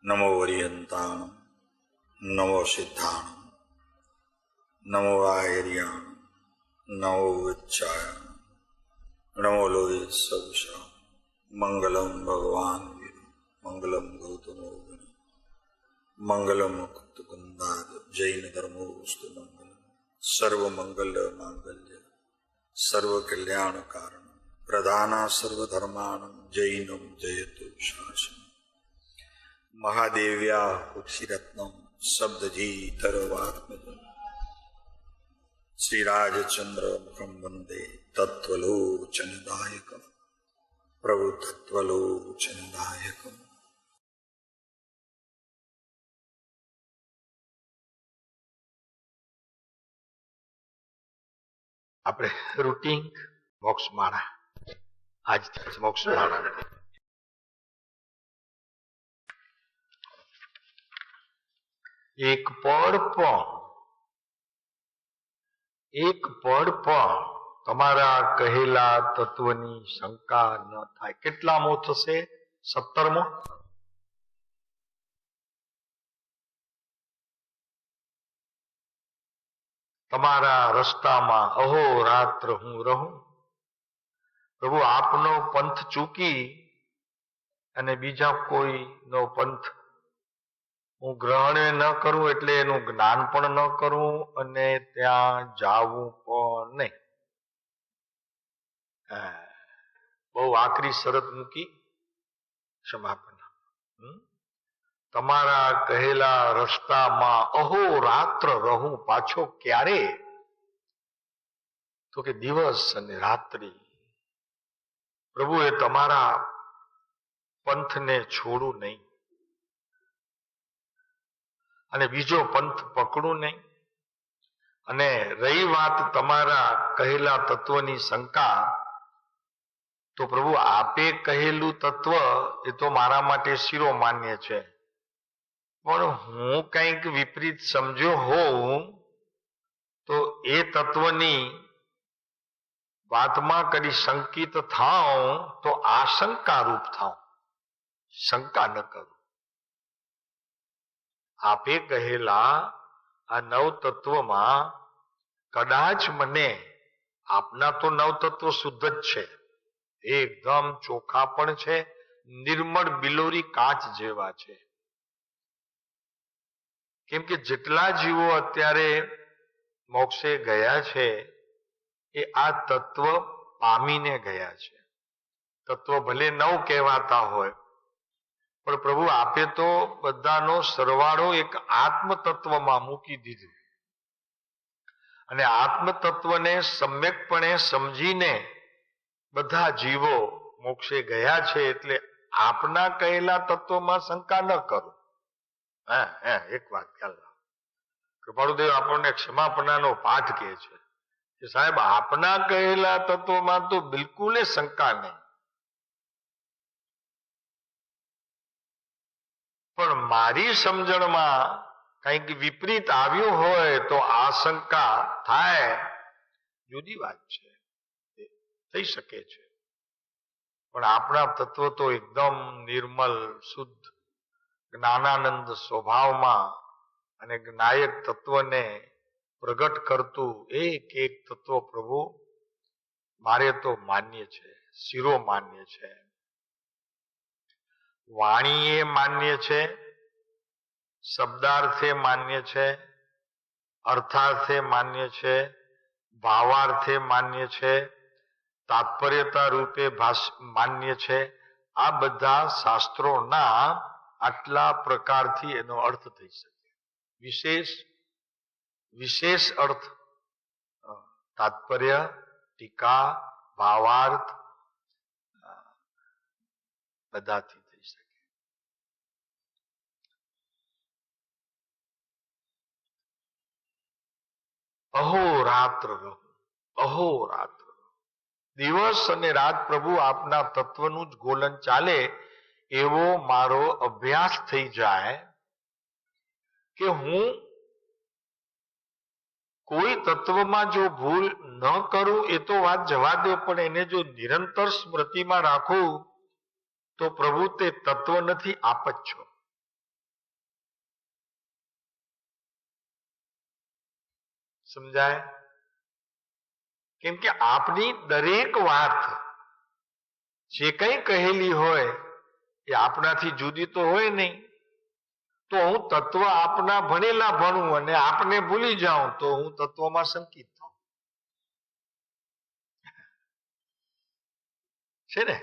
નમો વરિયંતાણમ, નમો સિદ્ધાણમ, નમો આયર્યાણમ, નમો વિચ્છાયાણમ, નમો લોહે સવશા, મંગલમ ભગવાન વિષ્ણુ, મંગલમ ગૌતમો મુનિ, મંગલમ મુક્તકુંદાદ, જૈન ધર્મોસ્તુ મંગલમ, સર્વમંગલ માંગલ્ય સર્વ કલ્યાણ કારણ, પ્રધાના સર્વધર્માણમ, જૈનમ જયતુ શાસન, મહાદેવ્યા પુક્ષિરત્નમ, શબ્દજીતરવાત્મજમ, શ્રીરાજચંદ્ર મુખમ વંદે તત્વલોચનદાયકમ, પ્રભુ તત્વલોચનદાયકમ. આપણે રૂટીન મોક્ષમાળા, આજથી મોક્ષમાળા એક પળ પણ તમારા કહેલા તત્વની શંકા ન થાય. કેટલામો થશે? 17મો. તમારા રસ્તામાં અહોરાત્ર હું રહું. પ્રભુ આપનો પંથ ચૂકી અને બીજા કોઈનો પંથ હું ગ્રહણ ન કરું, એટલે એનું જ્ઞાન પણ ન કરું અને ત્યાં જાવું પણ નહીં. બહુ આકરી શરત મૂકી સમાપન. તમારા કહેલા રસ્તામાં અહોરાત્ર રહું. પાછો ક્યારે? તો કે દિવસ અને રાત્રિ. પ્રભુએ તમારા પંથને છોડું નહીં અને બીજો પંથ પકડું નહીં. અને રહી વાત તમારા કહેલા તત્વની શંકા, તો પ્રભુ આપે કહેલું તત્વ એ તો મારા માટે શિરોમાન્ય છે, પણ હું કંઈક વિપરીત સમજ્યો હોઉં તો એ તત્વની વાતમાં કદી શંકિત થાઉં તો આશંકારૂપ થાઉં, શંકા ન કરું. આપે કહેલા આ નવ તત્વમાં કદાચ મને, આપના તો નવ તત્વ શુદ્ધ જ છે, એકદમ ચોખ્ખા પણ છે, નિર્મળ બિલોરી કાચ જેવા છે. કેમ કે જેટલા જીવો અત્યારે મોક્ષે ગયા છે એ આ તત્વ પામીને ગયા છે. તત્વ ભલે નવ કહેવાતા હોય, પણ પ્રભુ આપે તો બધાનો સરવાળો એક આત્મ તત્વમાં મૂકી દીધું અને આત્મ તત્વને સમ્યકપણે સમજીને બધા જીવો મોક્ષે ગયા છે. એટલે આપના કહેલા તત્વમાં શંકા ન કરો. એક વાત ખ્યાલ રાખો. કૃપાળુદેવ આપણને ક્ષમાપણાનો પાઠ કહે છે કે સાહેબ, આપના કહેલા તત્વમાં તો બિલકુલ શંકા નહીં, પણ મારી સમજણમાં કંઈક વિપરીત આવ્યું હોય તો આશંકા થાય. જુદી વાત છે, થઈ શકે છે. પણ આપણા તત્વ તો એકદમ નિર્મલ શુદ્ધ જ્ઞાનાનંદ સ્વભાવમાં અને જ્ઞાયક તત્વને પ્રગટ કરતું એક એક તત્વ પ્રભુ મારે તો માન્ય છે, શિરો માન્ય છે. વાણીએ માન્ય છે, શબ્દાર્થે માન્ય છે, અર્થાર્થે માન્ય છે, ભાવાર્થે માન્ય છે, તાત્પર્યતા રૂપે માન્ય છે. આ બધા શાસ્ત્રોના આટલા પ્રકારથી એનો અર્થ થઈ શકે. વિશેષ અર્થ તાત્પર્ય, ટીકા, ભાવાર્થ બધાથી થઈ શકે. અહોરાત્ર રહો, અહોરાત્ર. દિવસ અને રાત પ્રભુ આપના તત્વનું જ ગોલન ચાલે એવો મારો અભ્યાસ થઈ જાય કે હું કોઈ તત્વમાં જો ભૂલ ન કરું એ તો વાત જવા દો, પણ એને જો નિરંતર સ્મૃતિમાં રાખું તો પ્રભુ તે તત્વ નથી, આપ જ છો. સમજાય? કેમ કે આપની દરેક વાત જે કંઈ કહેલી હોય એ આપણાથી જુદી તો હોય નહીં. તો હું તત્વ આપના ભણેલા ભણું અને આપને ભૂલી જાઉં તો હું તત્વમાં સંકિત થાઉં. છે ને?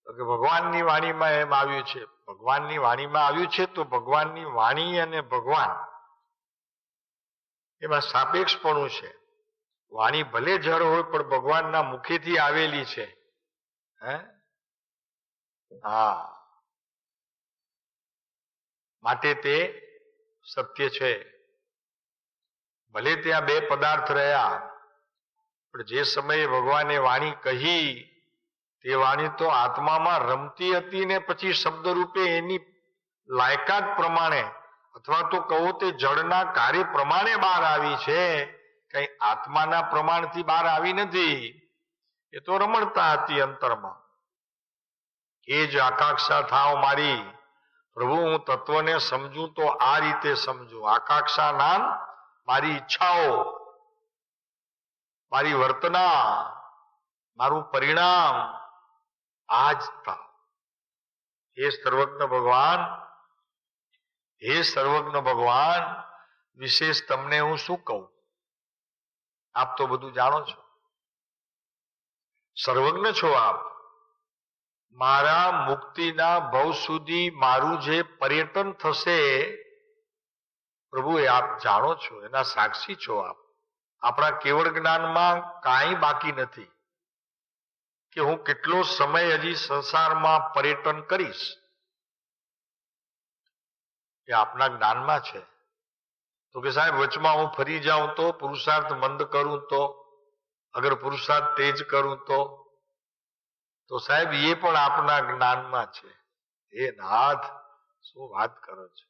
તો કે ભગવાનની વાણીમાં એમ આવ્યું છે. ભગવાનની વાણીમાં આવ્યું છે તો ભગવાનની વાણી અને ભગવાન એમાં સાપેક્ષપણું છે. વાણી ભલે જળ હોય પણ ભગવાનના મુખેથી આવેલી છે. હા, માટે તે સત્ય છે. ભલે ત્યાં બે પદાર્થ રહ્યા પણ જે સમયે ભગવાને વાણી કહી તે વાણી તો આત્મામાં રમતી હતી ને પછી શબ્દ રૂપે એની લાયકાત પ્રમાણે અથવા તો કહો તે જળના કાર્ય પ્રમાણે બહાર આવી છે. કઈ આત્માના પ્રમાણથી બહાર આવી નથી. એ તો રમણતા હતી અંતરમાં. એ જ આકાંક્ષા થાવ મારી, પ્રભુ હું તત્વને સમજું તો આ રીતે સમજું. આકાંક્ષા નામ મારી ઈચ્છાઓ, મારી વર્તના, મારું પરિણામ આ જ થાવ. હે સર્વજ્ઞ ભગવાન, હે સર્વજ્ઞ ભગવાન, વિશેષ તમને હું શું કહું? આપ તો બધું જાણો છો, સર્વજ્ઞ છો આપ. મારા મુક્તિના ભવ સુધી મારું જે પર્યટન થશે પ્રભુ એ આપ જાણો છો, એના સાક્ષી છો આપ. આપણા કેવળ જ્ઞાનમાં કાંઈ બાકી નથી કે હું કેટલો સમય હજી સંસારમાં પર્યટન કરીશ, એ આપના જ્ઞાનમાં છે. તો કે સાહેબ વચમાં હું ફરી જાઉં તો, પુરુષાર્થ મંદ કરું તો, અગર પુરુષાર્થ તેજ કરું તો સાહેબ એ પણ આપના જ્ઞાનમાં છે. હે નાથ, શું વાત કરો છો?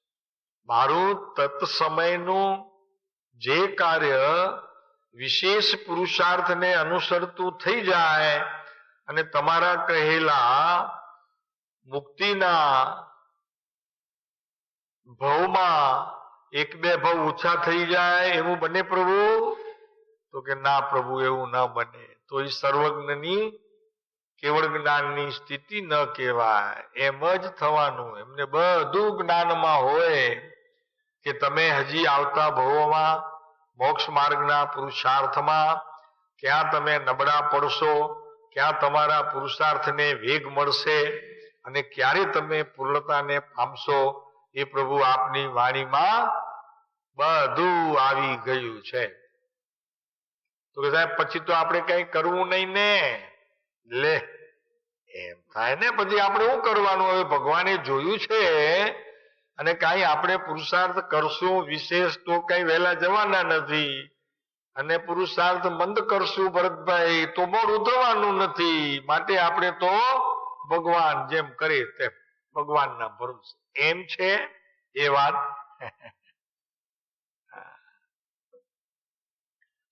મારું તત્સમયનું જે કાર્ય વિશેષ પુરુષાર્થને અનુસરતું થઈ જાય અને તમારા કહેલા મુક્તિના ભવમાં એક બે ભવ ઓછા થઈ જાય એવું બને પ્રભુ? તો કે ના પ્રભુ, એવું ના બને. તો એ સર્વજ્ઞની કેવળ જ્ઞાનની સ્થિતિ ન કહેવાય. એમ જ થવાનું. એમને બધું જ્ઞાનમાં હોય કે તમે હજી આવતા ભવોમાં મોક્ષ માર્ગના પુરુષાર્થમાં ક્યાં તમે નબળા પડશો, ક્યાં તમારા પુરુષાર્થને વેગ મળશે અને ક્યારે તમે પૂર્ણતાને પામશો, એ પ્રભુ આપની વાણીમાં બધું આવી ગયું છે. તો કે સાહેબ પછી તો આપણે કઈ કરવું નહીં ને? લે, એમ થાય ને પછી આપણે શું કરવાનું? હવે ભગવાને જોયું છે અને કાંઈ આપણે પુરુષાર્થ કરશું વિશેષ તો કઈ વહેલા જવાના નથી, અને પુરુષાર્થ મંદ કરશું ભરતભાઈ તો મોડું થવાનું નથી. માટે આપણે તો ભગવાન જેમ કરે તેમ ભગવાનના ભરોસે. એમ છે એ વાત?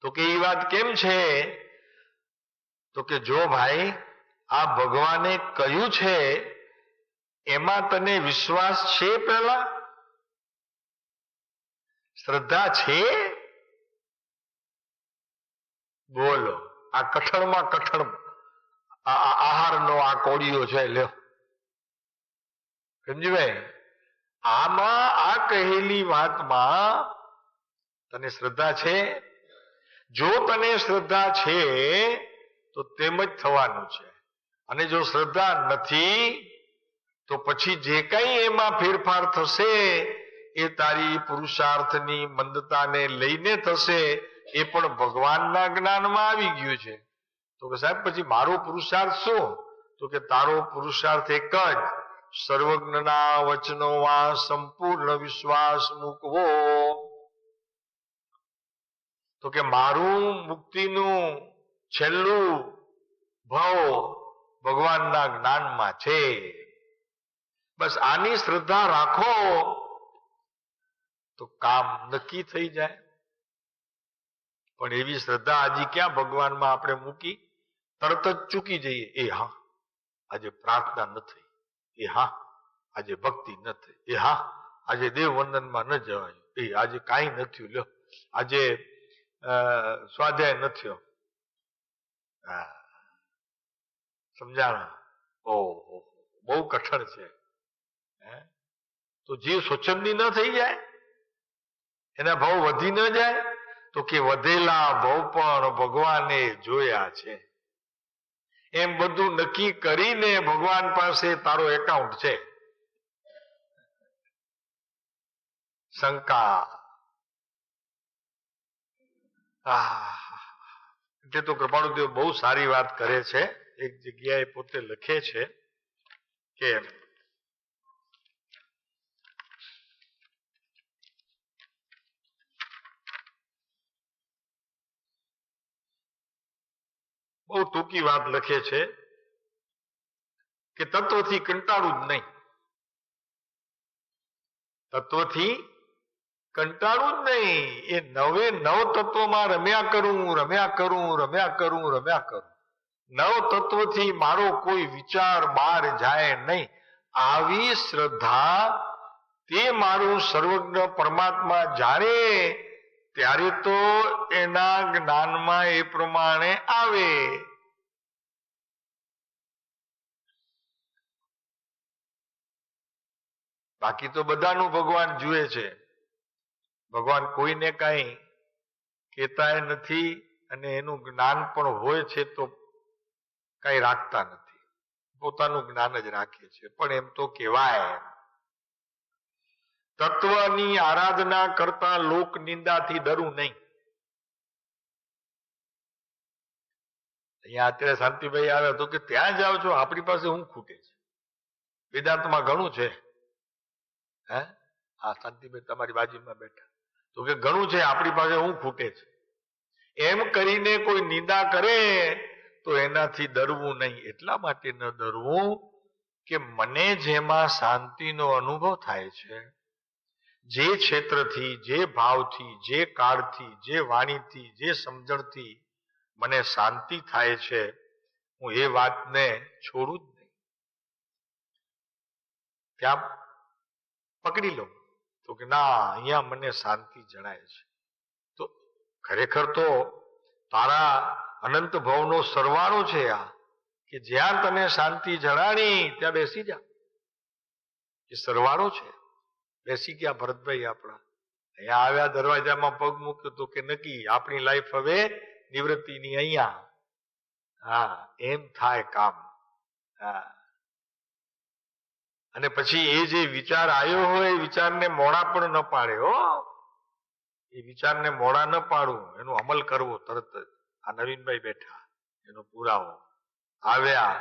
તો કે એ વાત કેમ છે? તો કે જો ભાઈ આ ભગવાને કહ્યું છે એમાં તને વિશ્વાસ છે? પહેલા શ્રદ્ધા છે? બોલો. આ કઠણમાં કઠણ આહારનો આ કોળીઓ છે, લ્યો સમજીભાઈ. આમાં આ કહેલી વાતમાં તને શ્રદ્ધા છે? જો તને શ્રદ્ધા છે તો તેમ જ થવાનું છે. અને જો શ્રદ્ધા નથી તો પછી જે કઈ એમાં ફેરફાર થશે એ તારી પુરુષાર્થની મંદતાને લઈને થશે. એ પણ ભગવાનના જ્ઞાનમાં આવી ગયું છે. તો કે સાહેબ પછી મારો પુરુષાર્થ શું? તો કે તારો પુરુષાર્થ એક જ, સર્વજ્ઞના વચનોમાં સંપૂર્ણ વિશ્વાસ મૂકવો. તો કે મારું મુક્તિનું છેલ્લું ભાવ ભગવાનના જ્ઞાનમાં છે. બસ આની શ્રદ્ધા રાખો તો કામ નક્કી થઈ જાય. પણ એવી શ્રદ્ધા હજી ક્યાં ભગવાનમાં આપણે મૂકી? તરત જ ચૂકી જઈએ. એ હા, આજે પ્રાર્થના ન થઈ. એ હા, આજે ભક્તિ ન થઈ. એ હા, આજે દેવ વંદનમાં ન જવાયું. એ આજે કાંઈ નથી. લ્યો આજે સ્વાધ્યાય ન થયો. હા, સમજાણા? ઓહો, બહુ કઠણ છે. તો જીવ સ્વચ્છંદી ન થઈ જાય, એના ભાવ વધી ન જાય? તો કે વધેલા ભાવ પણ ભગવાને જોયા છે. એમ બધું નક્કી કરીને ભગવાન પાસે તારો એકાઉન્ટ છે. શંકા. એટલે તો કૃપાળુદેવ બહુ સારી વાત કરે છે. એક જગ્યાએ પોતે લખે છે કે બહુ ટૂંકી વાત લખે છે કે તત્વથી કંટાળવું જ નહીં. તત્વથી કંટાળવું જ નહીં. એ નવે નવ તત્વમાં રમ્યા કરું, રમ્યા કરું, રમ્યા કરું, રમ્યા કરું. નવ તત્વથી મારો કોઈ વિચાર બહાર જાય નહીં. આવી શ્રદ્ધા તે મારું સર્વજ્ઞ પરમાત્મા જાણે ત્યારે તો એના જ્ઞાનમાં એ પ્રમાણે આવે. બાકી તો બધાનું ભગવાન જુએ છે. ભગવાન કોઈને કઈ કહેતા નથી, અને એનું જ્ઞાન પણ હોય છે તો કઈ રાખતા નથી, પોતાનું જ્ઞાન જ રાખે છે. પણ એમ તો કહેવાય, તત્વની આરાધના કરતા લોક નિંદાથી ડરવું નહીં. અહીંયા અત્યારે શાંતિભાઈ આવ્યા તો કે ત્યાં જાઓ છો, આપણી પાસે હું ખૂટે છે? વેદાંતમાં ઘણું છે. હા, શાંતિભાઈ તમારી બાજુમાં બેઠા તો કે ઘણું છે, આપણી પાસે હું ખૂટે છે? એમ કરીને કોઈ નિંદા કરે તો એનાથી ડરવું નહીં. એટલા માટે ન ડરવું કે મને જેમાં શાંતિનો અનુભવ થાય છે, જે ક્ષેત્રથી, જે ભાવથી, જે કાળથી, જે વાણીથી, જે સમજણથી મને શાંતિ થાય છે, હું એ વાતને છોડું જ નહીં. ત્યાં પકડી લઉં તો કે ના, અહીંયા મને શાંતિ જણાય છે. તો ખરેખર તો તારા અનંત ભાવનો સરવાળો છે આ, કે જ્યાં તને શાંતિ જણાણી ત્યાં બેસી જા. એ સરવાળો છે. બેસી ગયા ભરતભાઈ આપણા. અહીંયા આવ્યા, દરવાજામાં પગ મૂક્યો તો કે નક્કી આપણી લાઈફ હવે નિવૃત્તિની અહીંયા. હા, એમ થાય કામ. હા, અને પછી એ જે વિચાર આવ્યો હોય એ વિચારને મોડા પણ ન પાડે. હો, એ વિચારને મોડા ન પાડવું, એનો અમલ કરવો તરત જ. આ નવીનભાઈ બેઠા, એનો પુરાવો. આવ્યા,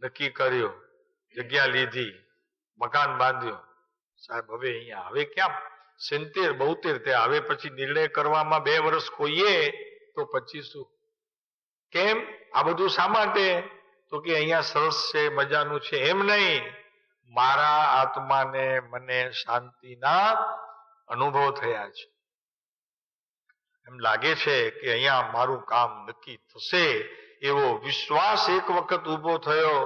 નક્કી કર્યો, જગ્યા લીધી, મકાન બાંધ્યો. સાહેબ હવે અહીંયા, હવે ક્યાં 70 72 ત્યાં, હવે પછી નિર્ણય કરવામાં 2 વર્ષ ખોઈએ તો પછી શું? કેમ આ બધું શા માટે? તો કે અહીંયા સરસ છે, મજાનું છે. એમ નહીં, મારા આત્માને મને શાંતિના અનુભવ થયા છે. એમ લાગે છે કે અહીંયા મારું કામ નક્કી થશે એવો વિશ્વાસ એક વખત ઉભો થયો,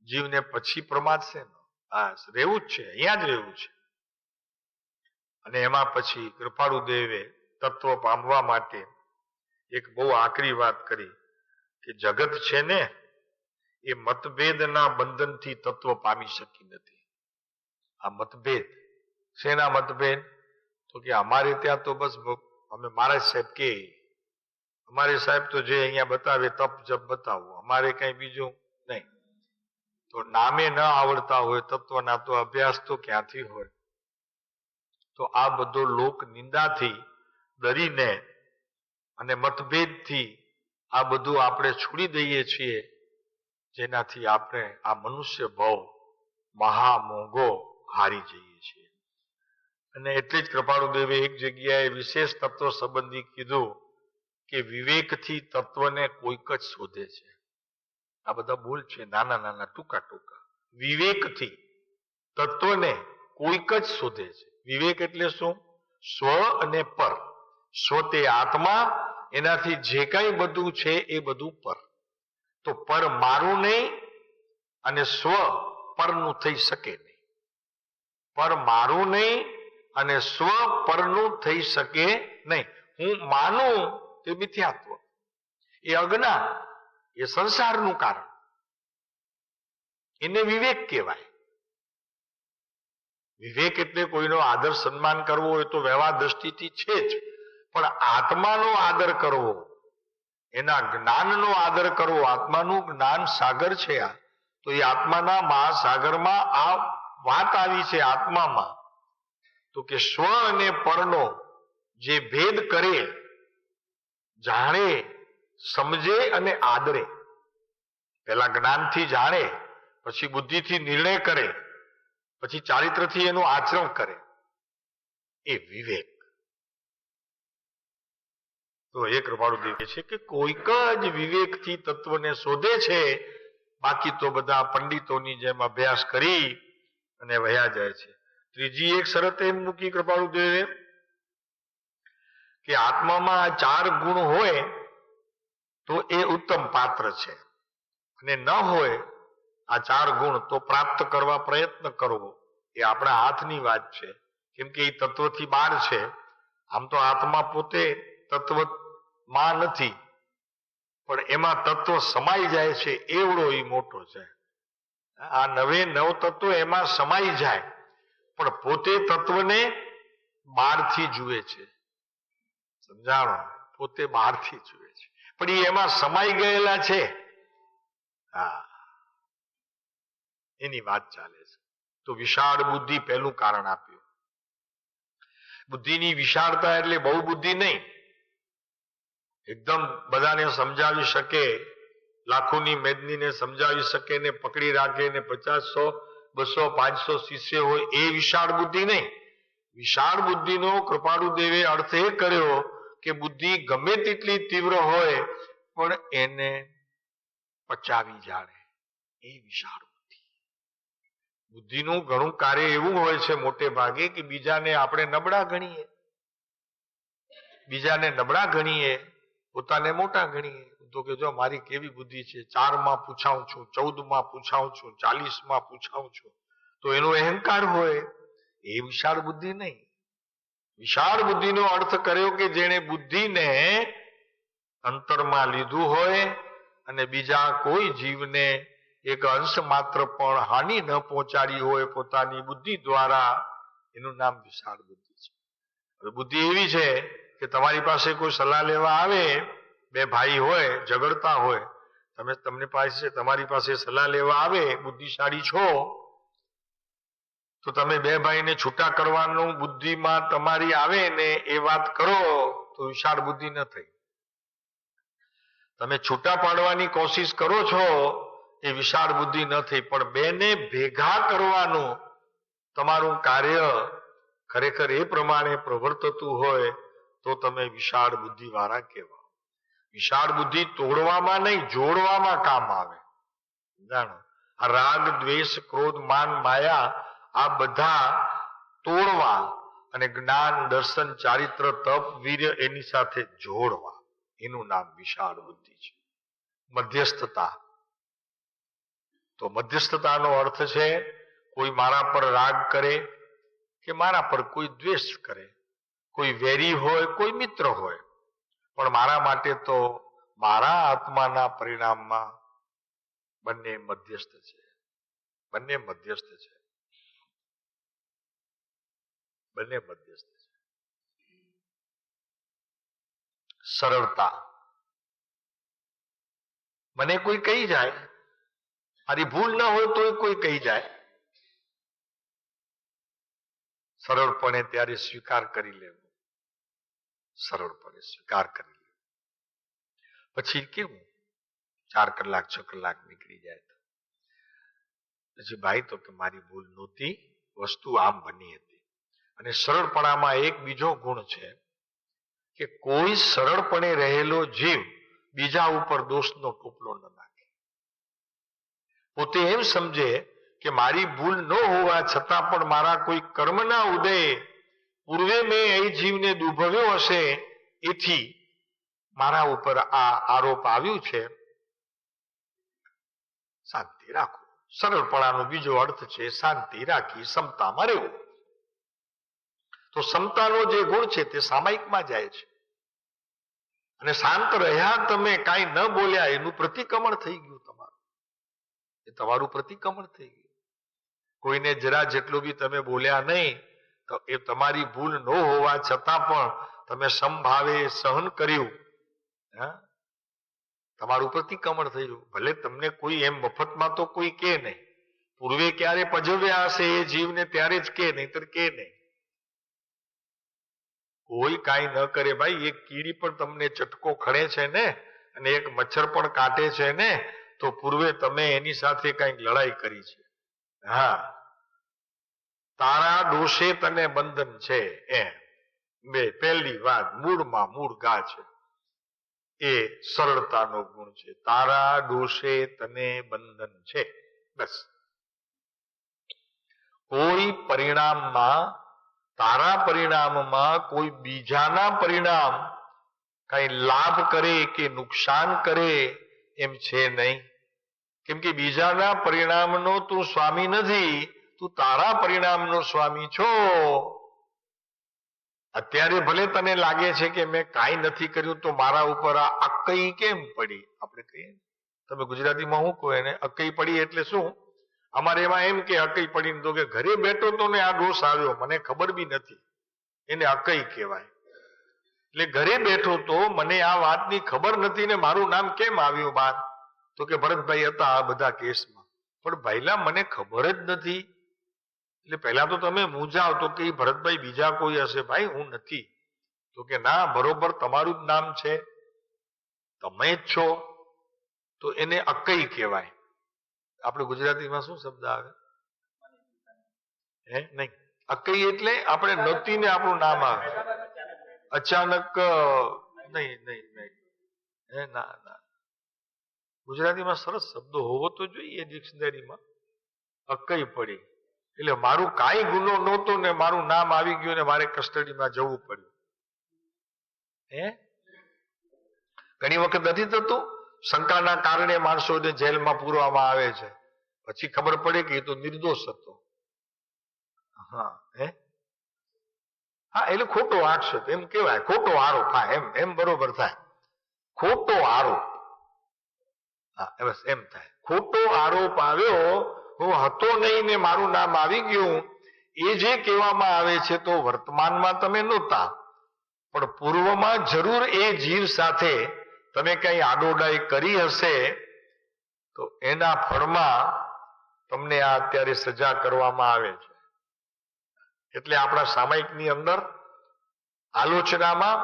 જીવને પછી પ્રમાદશે ન. હા, રહેવું જ છે, અહીંયા જ રહેવું છે. અને એમાં પછી કૃપાળુ દેવે તત્વ પામવા માટે એક બહુ આકરી વાત કરી કે જગત છે ને એ મતભેદના બંધનથી તત્વ પામી શકી નથી. આ મતભેદ શેના મતભેદ? તો કે અમારે ત્યાં તો બસ અમે મહારાજ સાહેબ કે અમારે સાહેબ તો જે અહીંયા બતાવે તપ જપ બતાવો, અમારે કઈ બીજું નહીં. તો નામે ન આવડતા હોય તત્વના તો અભ્યાસ તો ક્યાંથી હોય? તો આ બધો લોક નિંદાથી ડરીને અને મતભેદથી આ બધું આપણે છોડી દઈએ છીએ, જેનાથી આપણે આ મનુષ્ય ભાવ મહામોંઘો હારી જઈએ છીએ. અને એટલે જ કૃપાળુ દેવે એક જગ્યાએ વિશેષ તત્વ સંબંધી કીધું કે વિવેકથી તત્વને કોઈક જ શોધે છે. આ બધા બોલ છે, નાના નાના ટૂંકા ટૂંકા. વિવેકથી તત્વને કોઈક જ શોધે છે. વિવેક એટલે શું? સ્વ અને પર. સ્વ તે આત્મા, એનાથી જે કઈ બધું છે એ બધું પર. તો પર મારું નહીં અને સ્વ પરનું થઈ શકે નહીં. પર મારું નહીં અને સ્વ પરનું થઈ શકે નહીં. હું માનું તે મિથ્યાત્વ, એ અજ્ઞાન, એ સંસારનું કારણ, એને વિવેક કહેવાય. વિવેક એટલે કોઈનો આદર સન્માન કરવો હોય તો વ્યવહાર દ્રષ્ટિથી છે જ, પણ આત્માનો આદર કરવો, એના જ્ઞાનનો આદર કરવો, આત્માનું જ્ઞાન સાગર છે આ, તો એ આત્માના મહાસાગરમાં આ વાત આવી છે આત્મામાં, તો કે સ્વ અને પરનો જે ભેદ કરે, જાણે, સમજે અને આદરે, પેલા જ્ઞાનથી જાણે, પછી બુદ્ધિથી નિર્ણય કરે, પછી ચારિત્રથી એનું આચરણ કરે, એ વિવેક. તો એ કૃપાળુદેવ કહે છે કે કોઈક જ વિવેકથી તત્વને શોધે છે, બાકી તો બધા પંડિતોની જેમ અભ્યાસ કરી અને વહ્યા જાય છે. ત્રીજી એક શરત એમ મૂકી કૃપાળુદેવે કે આત્મામાં આ 4 ગુણ હોય તો એ ઉત્તમ પાત્ર છે, અને ન હોય આ 4 ગુણ તો પ્રાપ્ત કરવા પ્રયત્ન કરવો એ આપણા હાથની વાત છે, કેમ કે એ તત્વથી બહાર છે. આમ તો આત્મા પોતે તત્વમાં નથી, પણ એમાં તત્વ સમાઈ જાય છે, એવડો એ મોટો છે. આ 9 તત્વો એમાં સમાઈ જાય, પણ પોતે તત્વને બહારથી જુએ છે. સમજાણો? પોતે બહારથી જુએ છે, પણ એ એમાં સમાઈ ગયેલા છે. હા, એની વાત ચાલે છે. તો વિશાળ બુદ્ધિ પહેલું કારણ આપ્યું. બુદ્ધિની વિશાળતા એટલે બહુ બુદ્ધિ નહીં, એકદમ બધાને સમજાવી શકે, લાખોની મેદનીને સમજાવી શકે ને પકડી રાખે ને 50, 100, 200, 500 શિષ્ય હોય એ વિશાળ બુદ્ધિ નહીં. વિશાળ બુદ્ધિનો કૃપાળુદેવે અર્થ એ કર્યો કે બુદ્ધિ ગમે તેટલી તીવ્ર હોય પણ એને પચાવી જાણે, એ વિશાળ બુદ્ધિ. બુદ્ધિનું ઘણું કાર્ય એવું હોય છે મોટે ભાગે કે બીજાને આપણે નબળા ગણીએ, પોતાને મોટા ગણીએ. તો કે જો મારી કેવી બુદ્ધિ છે, 4માં પૂછાઉં છું, 14માં પૂછાઉં છું, 40માં પૂછાઉં છું, તો એનો અહંકાર હોય. એ વિશાળ બુદ્ધિ નહીં. વિશાળ બુદ્ધિનો અર્થ કર્યો કે જેણે બુદ્ધિને અંતરમાં લીધું હોય અને બીજા કોઈ જીવને એક અંશ માત્ર પણ હાનિ ન પહોંચાડી હોય પોતાની બુદ્ધિ દ્વારા, એનું નામ વિશાળ બુદ્ધિ છે. હવે બુદ્ધિ એવી છે કે તમારી પાસે કોઈ સલાહ લેવા આવે, 2 ભાઈ હોય, ઝઘડતા હોય, તમારી પાસે સલાહ લેવા આવે, બુદ્ધિશાળી છો તો તમે 2 ભાઈને છૂટા કરવાનું બુદ્ધિમાં તમારી આવે ને એ વાત કરો તો વિશાળ બુદ્ધિ ન થઈ. તમે છૂટા પાડવાની કોશિશ કરો છો એ વિશાળ બુદ્ધિ ન થઈ, પણ 2 ને ભેગા કરવાનું તમારું કાર્ય ખરેખર એ પ્રમાણે પ્રવર્તતું હોય તો તમે વિશાળ બુદ્ધિ વાળા કહેવાય. વિશાળ બુદ્ધિ તોડવામાં નહીં, જોડવામાં કામ આવે. જાણો, આ રાગ, દ્વેષ, ક્રોધ, માન, માયા, આ બધા તોડવા અને જ્ઞાન, દર્શન, ચારિત્ર, તપ, વીર્ય એની સાથે જોડવા, એનું નામ વિશાળ બુદ્ધિ છે. મધ્યસ્થતા, તો મધ્યસ્થતાનો અર્થ છે કોઈ મારા પર રાગ કરે કે મારા પર કોઈ દ્વેષ કરે, કોઈ વેરી હોય, કોઈ મિત્ર હોય, પણ મારા માટે તો મારા આત્માના પરિણામમાં બંને મધ્યસ્થ છે. સરળતા, મને કોઈ કહી જાય, મારી ભૂલ ન હોય તો કોઈ કહી જાય, સરળપણે ત્યારે સ્વીકાર કરી લેવો, પછી કેવું 4 કલાક 6 કલાક નીકળી જાય તો પછી ભાઈ તો કે મારી ભૂલ નહોતી, વસ્તુ આમ બની હતી. અને સરળપણામાં એક બીજો ગુણ છે કે કોઈ સરળપણે રહેલો જીવ બીજા ઉપર દોષનો ટોપલો ન નાખે. પોતે એમ સમજે કે મારી ભૂલ ન હોવા છતાં પણ મારા કોઈ કર્મના ઉદય પૂર્વે મેં એ જીવને દુભવ્યો હશે, એથી મારા ઉપર આ આરોપ આવ્યું છે, શાંતિ રાખો. સરળપણાનો બીજો અર્થ છે શાંતિ રાખી સમતામાં રહેવું. તો સમતાનો જે ગુણ છે તે સામાયિકમાં જાય છે. અને શાંત રહ્યા તમે, કાંઈ ન બોલ્યા, એનું પ્રતિક્રમણ થઈ ગયું તમારું. એ તમારું પ્રતિક્રમણ થઈ ગયું. કોઈને જરા જેટલું બી તમે બોલ્યા નહીં, તો એ તમારી ભૂલ ન હોવા છતાં પણ તમે સમભાવે સહન કર્યું. હા, તમારું પ્રતિક્રમણ થયું. ભલે તમને કોઈ એમ મફતમાં તો કોઈ કે નહીં, પૂર્વે ક્યારે પજવ્યા હશે એ જીવને ત્યારે જ કે, નહીતર કે નહીં. કોઈ કાંઈ ન કરે ભાઈ. એક કીડી પણ તમને ચટકો ખડે છે ને, અને એક મચ્છર પણ કાટે છે ને, તો પૂર્વે તમે એની સાથે કંઈક લડાઈ કરી છે. હા, તારા દોષે તને બંધન છે. બે પહેલી વાત મૂળમાં મૂળ ગા છે, એ સરળતાનો ગુણ છે. તારા દોષે તને બંધન છે. બસ. કોઈ પરિણામમાં, તારા પરિણામમાં કોઈ બીજાના પરિણામ કઈ લાભ કરે કે નુકસાન કરે એમ છે નહીં. કેમ કે બીજાના પરિણામનો તું સ્વામી નથી, તું તારા પરિણામનો સ્વામી છો. અત્યારે ભલે તને લાગે છે કે મેં કાંઈ નથી કર્યું તો મારા ઉપર આ અકઈ કેમ પડી. આપણે કહીએ, તમે ગુજરાતીમાં શું કહો એને, અકઈ પડી એટલે શું? અમારે એમાં એમ કે અકઈ પડીને તો કે ઘરે બેઠો તો ને આ દોષ આવ્યો, મને ખબર બી નથી, એને અકઈ કહેવાય. એટલે ઘરે બેઠો તો મને આ વાતની ખબર નથી ને મારું નામ કેમ આવ્યું બહાર? તો કે ભરતભાઈ હતા આ બધા કેસમાં. પણ ભાઈલા મને ખબર જ નથી. એટલે પહેલા તો તમે મૂંઝાવ તો કે ભરતભાઈ બીજા કોઈ હશે. ભાઈ હું નથી. તો કે ના, બરોબર તમારું જ નામ છે, તમે જ છો, તો એને અકઈ કહેવાય. આપણે ગુજરાતીમાં શું શબ્દ આવે? હે નહીં, અકઈ એટલે આપણે નથી ને આપણું નામ આવે અચાનક. નહીં નહીં નહીં, હે ના ના, ગુજરાતીમાં સરસ શબ્દો હોવો તો જોઈએ ડિક્શનરીમાં. અકઈ પડી એટલે મારું કાંઈ ગુનો નહોતો ને મારું નામ આવી ગયું ને મારે કસ્ટડીમાં જવું પડ્યું. હે, ઘણી વખત નથી થતું? શંકાના કારણે માણસોને જેલમાં પૂરવામાં આવે છે, પછી ખબર પડે કે એ તો નિર્દોષ હતો. હા, હે, હા, એટલે ખોટો આક્ષેપ એમ કેવાય, ખોટો આરોપ. હા, એમ એમ બરોબર થાય, ખોટો આરોપ. હા, બસ એમ થાય, ખોટો આરોપ આવ્યો, હું હતો નહીં ને મારું નામ આવી ગયું. એ જે કહેવામાં આવે છે તો વર્તમાનમાં તમે નહોતા, પણ પૂર્વમાં જરૂર એ જીવ સાથે તમે કઈ આડોડાઈ કરી હશે, તો એના ફળમાં તમને આ અત્યારે સજા કરવામાં આવે છે. એટલે આપણા સામાયિકની અંદર આલોચનામાં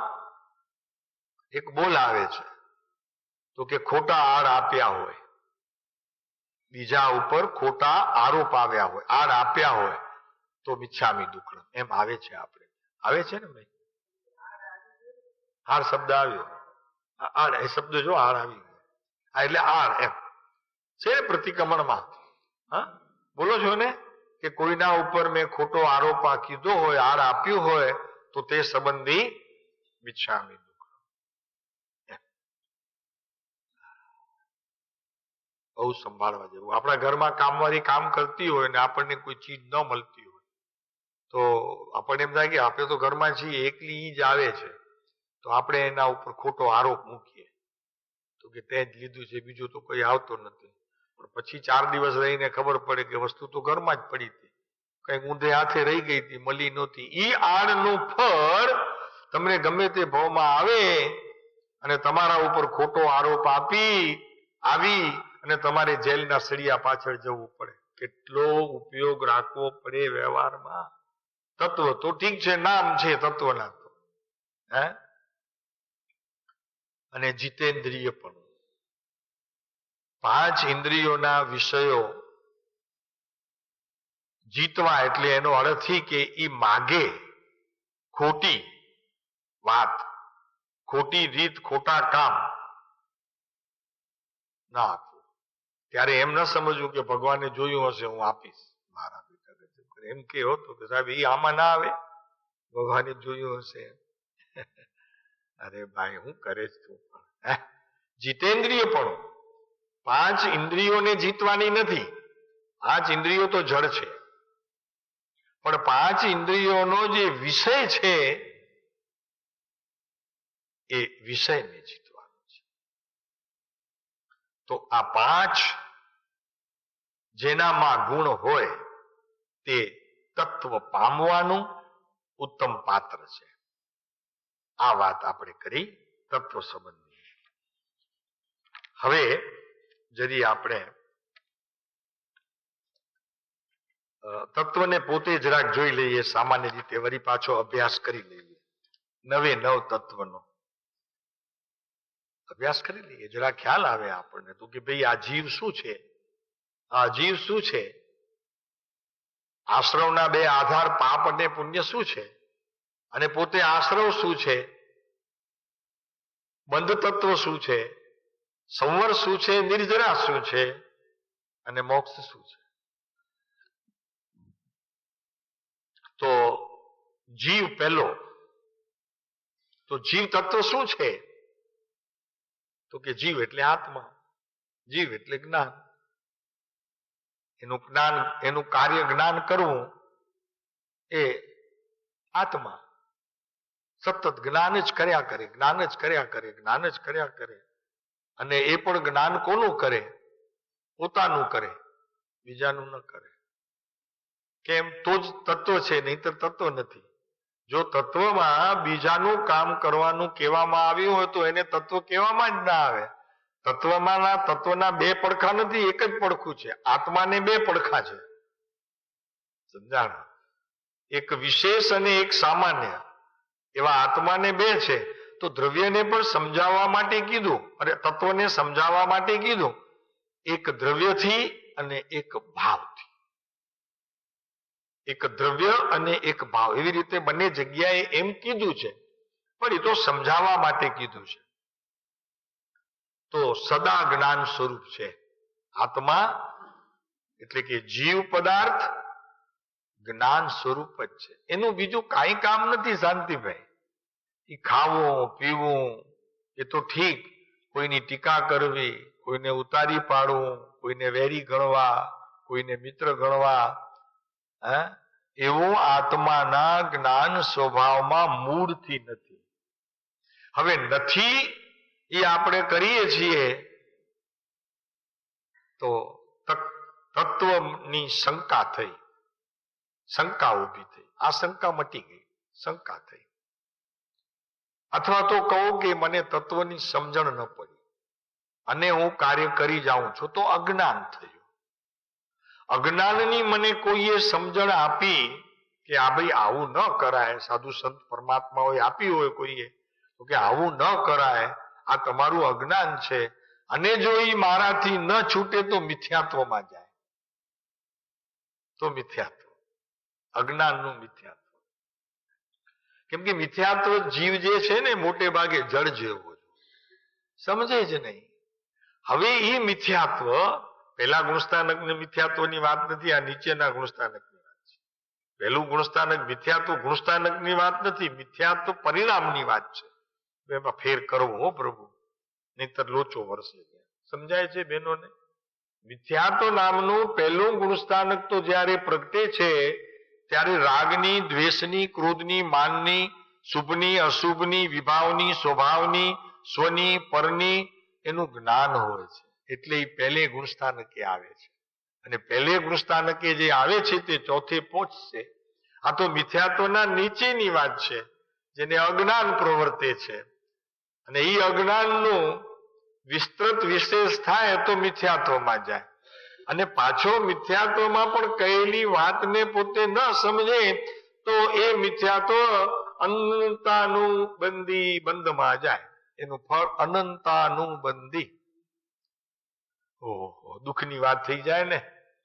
એક બોલ આવે છે, તો કે ખોટા આડ આપ્યા હોય, બીજા ઉપર ખોટા આરોપ આવ્યા હોય, આડ આપ્યા હોય તો મિચ્છામિ દુક્કડમ એમ આવે છે. આપણે આવે છે ને ભાઈ, આડ શબ્દ આવ્યો, આડ એ શબ્દ જો આડ આવી ગયો, એટલે આડ એમ છે પ્રતિક્રમણમાં. હા, બોલો છો ને કે કોઈના ઉપર મેં ખોટો આરોપ કીધો હોય, આડ આપ્યું હોય, તો તે સંબંધી મિચ્છામિ દુક્કડમ. બહુ સંભાળવા જેવું. આપણા ઘરમાં કામવાળી કામ કરતી હોય ને આપણને કોઈ ચીજ ન મળતી હોય તો આપણને એમ થાય કે આપણે તો ઘરમાં છીએ, એકલી જ આવે છે, તો આપણે એના ઉપર ખોટો આરોપ મૂકીએ તો કે તે જ લીધું છે, બીજું તો કોઈ આવતો નથી. પણ પછી 4 દિવસ રહીને ખબર પડે કે વસ્તુ તો ઘરમાં જ પડી હતી, કઈક ઊંધે હાથે રહી ગઈ હતી, મળી નહોતી. ઈ આડનું ફળ તમને ગમે તે ભાવમાં આવે અને તમારા ઉપર ખોટો આરોપ આવી અને તમારે જેલના સળિયા પાછળ જવું પડે. કેટલો ઉપયોગ રાખવો પડે વ્યવહારમાં. તત્વ તો ઠીક છે, નામ છે તત્વના તો, હે, અને જીતેન્દ્રિય પણ 5 ઇન્દ્રિયોના વિષયો જીતવા એટલે એનો અર્થ કે ઈ માગે ખોટી વાત, ખોટી રીત, ખોટા કામ ના આપવું. ત્યારે એમ ન સમજવું કે ભગવાને જોયું હશે હું આપીશ મારા બેટા, એમ કેવો તો કે સાહેબ એ આમાં ના આવે, ભગવાને જોયું હશે. અરે ભાઈ હું કરે તું પણ. જીતેન્દ્રિય પણ 5 ઇન્દ્રિયોને જીતવાની નથી. 5 ઇન્દ્રિયો તો જડ છે, પણ 5 ઇન્દ્રિયોનો જે વિષય છે એ વિષયને જીતવાનું છે. તો આ 5 જેનામાં ગુણ હોય તે તત્વ પામવાનું ઉત્તમ પાત્ર છે. આ વાત આપણે કરી તત્વ સંબંધની. હવે જરી આપણે તત્વને પોતે જરાક જોઈ લઈએ. સામાન્ય રીતે વળી પાછો અભ્યાસ કરી લઈએ. નવે નવ તત્વનો અભ્યાસ કરી લઈએ, જરા ખ્યાલ આવે આપણને તો કે ભાઈ આ જીવ શું છે, આ જીવ શું છે, આશ્રવના 2 આધાર પાપ અને પુણ્ય શું છે, અને પોતે આશ્રવ શું છે, બંધ તત્વ શું છે, સંવર શું છે, નિર્જરા શું છે, અને મોક્ષ શું છે. તો જીવ પહેલો, તો જીવ તત્વ શું છે? તો કે જીવ એટલે આત્મા, જીવ એટલે જ્ઞાન. એનું જ્ઞાન, એનું કાર્ય જ્ઞાન કરવું એ આત્મા સતત જ્ઞાન જ કર્યા કરે, જ્ઞાન જ કર્યા કરે, જ્ઞાન જ કર્યા કરે. અને એ પણ જ્ઞાન કોનું કરે? પોતાનું કરે, બીજાનું ન કરે. કેમ? તો જ તત્વ છે, નહીંતર તત્વ નથી. જો તત્વમાં બીજાનું કામ કરવાનું કહેવામાં આવ્યું હોય તો એને તત્વ કહેવામાં જ ના આવે. તત્વના 2 પડખા નથી, એક જ પડખું છે. આત્માને 2 પડખા છે, સમજાણ? એક વિશેષ અને એક સામાન્ય, એવા આત્માને 2 છે. તો દ્રવ્યને પણ સમજાવવા માટે કીધું, અને તત્વને સમજાવવા માટે કીધું, એક દ્રવ્યથી અને એક ભાવથી. એક દ્રવ્ય અને એક ભાવ, એવી રીતે બંને જગ્યાએ એમ કીધું છે, પણ એ તો સમજાવવા માટે કીધું છે. તો સદા જ્ઞાન સ્વરૂપ છે આત્મા, એટલે કે જીવ પદાર્થ જ્ઞાન સ્વરૂપ જ છે. એનું બીજું કાંઈ કામ નથી શાંતિભાઈ. એ ખાવું પીવું એ તો ઠીક, કોઈની ટીકા કરવી, કોઈને ઉતારી પાડવું, કોઈને વેરી ગણવા, કોઈને મિત્ર ગણવા, એવું આત્માના જ્ઞાન સ્વભાવમાં મૂળથી નથી. હવે નથી એ આપણે કરીએ છીએ તો તત્વની શંકા થઈ, શંકા ઊભી થઈ. આ શંકા મટી ગઈ, શંકા થઈ. અથવા તો કહું કે મને તત્વની સમજણ ન પડી અને હું કાર્ય કરી જાઉં છું, તો અજ્ઞાન થયું. અજ્ઞાનની મને કોઈએ સમજણ આપી કે આ ભાઈ આવું ન કરાય, સાધુ સંત પરમાત્માઓએ આપી હોય કોઈએ તો કે આવું ન કરાય, આ તમારું અજ્ઞાન છે, અને જો એ મારાથી ન છૂટે તો મિથ્યાત્વમાં જાય. તો મિથ્યાત્વ, અજ્ઞાનનું મિથ્યાત્વ. કેમ કે મિથ્યાત્વ જીવ જે છે ને મોટે ભાગે જળ જેવો છે, સમજે જ નહીં. હવે એ મિથ્યાત્વ, પહેલા ગુણસ્થાનક મિથ્યાત્વની વાત નથી, આ નીચેના ગુણસ્થાનકની વાત છે. પહેલું ગુણસ્થાનક મિથ્યાત્વ ગુણસ્થાનકની વાત નથી, મિથ્યાત્વ પરિણામની વાત છે. એમાં ફેર કરવો હો પ્રભુ, નહીતર લોચો વરસે. સમજાય છે બહેનોને? મિથ્યાત્વ નામનું પહેલું ગુણસ્થાનક તો જ્યારે પ્રગટે છે ત્યારે રાગની, દ્વેષની, ક્રોધની, માનની, શુભની, અશુભની, વિભાવની, સ્વભાવની, સ્વની, પરની એનું જ્ઞાન હોય છે. એટલે એ પહેલે ગુણસ્થાનકે આવે છે. અને પહેલે ગુણસ્થાનકે જે આવે છે તે ચોથે પહોંચશે. આ તો મિથ્યાત્વના નીચેની વાત છે, જેને અજ્ઞાન પ્રવર્તે છે. અને એ અજ્ઞાનનું વિસ્તૃત વિશેષ થાય તો મિથ્યાત્વમાં જાય. અને પાછો મિથ્યાત્વમાં પણ કહેલી વાતને પોતે ન સમજે તો એ મિથ્યાત્વ અનંતાનુબંધી બંધમાં જાય. એનું ફળ અનંતાનુબંધી. ઓહો, દુઃખની વાત થઈ જાય ને.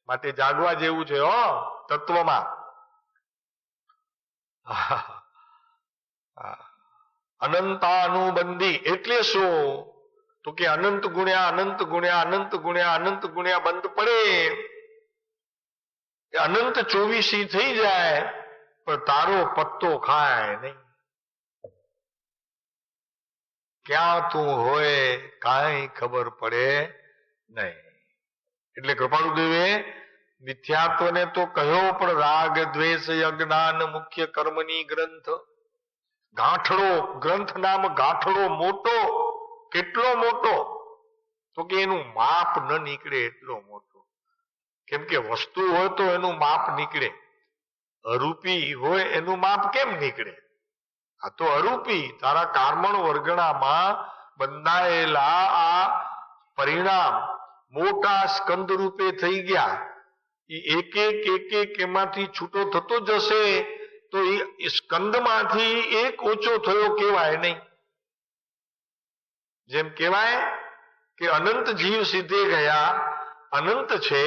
માટે જાગવા જેવું છે હો તત્વમાં. અનંતાનુબંધી એટલે શું? તો કે અનંત ગુણ્યા અનંત ગુણ્યા અનંત ગુણ્યા અનંત ગુણ્યા બંધ પડે, અનંત 24 થઈ જાય, પણ તારો પત્તો ખાય નહીં. ક્યાં તું હોય કાંઈ ખબર પડે નહીં. એટલે કૃપાળુદેવે મિથ્યાત્વને તો કહ્યો, પણ રાગ દ્વેષ અજ્ઞાન મુખ્ય કર્મની ગ્રંથ. ગાંઠડો, ગ્રંથ નામ ગાંઠડો મોટો, કેટલો મોટો? તો કે એનું માપ ન નીકળે એટલો મોટો. કેમ કે વસ્તુ હોય તો એનું માપ નીકળે, અરૂપી હોય એનું માપ કેમ નીકળે? આ તો અરૂપી, તારા કાર્મણ વર્ગણામાં બંધાયેલા આ પરિણામ મોટા સ્કંદ રૂપે થઈ ગયા. એક એક એમાંથી છૂટો થતો જશે તો એ સ્કંદમાંથી એક ઓછો થયો કહેવાય નહીં. જેમ કહેવાય કે અનંત જીવ સીધે ગયા, અનંત છે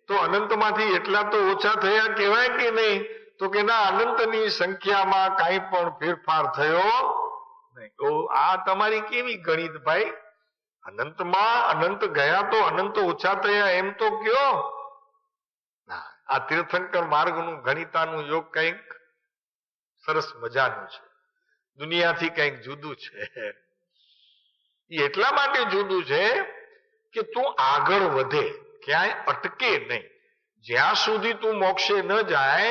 તો અનંતમાંથી એટલા તો ઓછા થયા કહેવાય કે નહીં? તો કે ના, અનંતની સંખ્યામાં કાંઈ પણ ફેરફાર થયો નહીં. તો આ તમારી કેવી ગણિત ભાઈ? અનંતમાં અનંત ગયા તો અનંત ઓછા થયા એમ તો કયો. આ તીર્થંકર માર્ગનું ગણિતાનું યોગ કંઈક સરસ મજાનું છે, દુનિયાથી કંઈક જુદું છે. એ એટલા માટે જુદું છે કે તું આગળ વધે, ક્યાંય અટકે નહીં. જ્યાં સુધી તું મોક્ષે ન જાય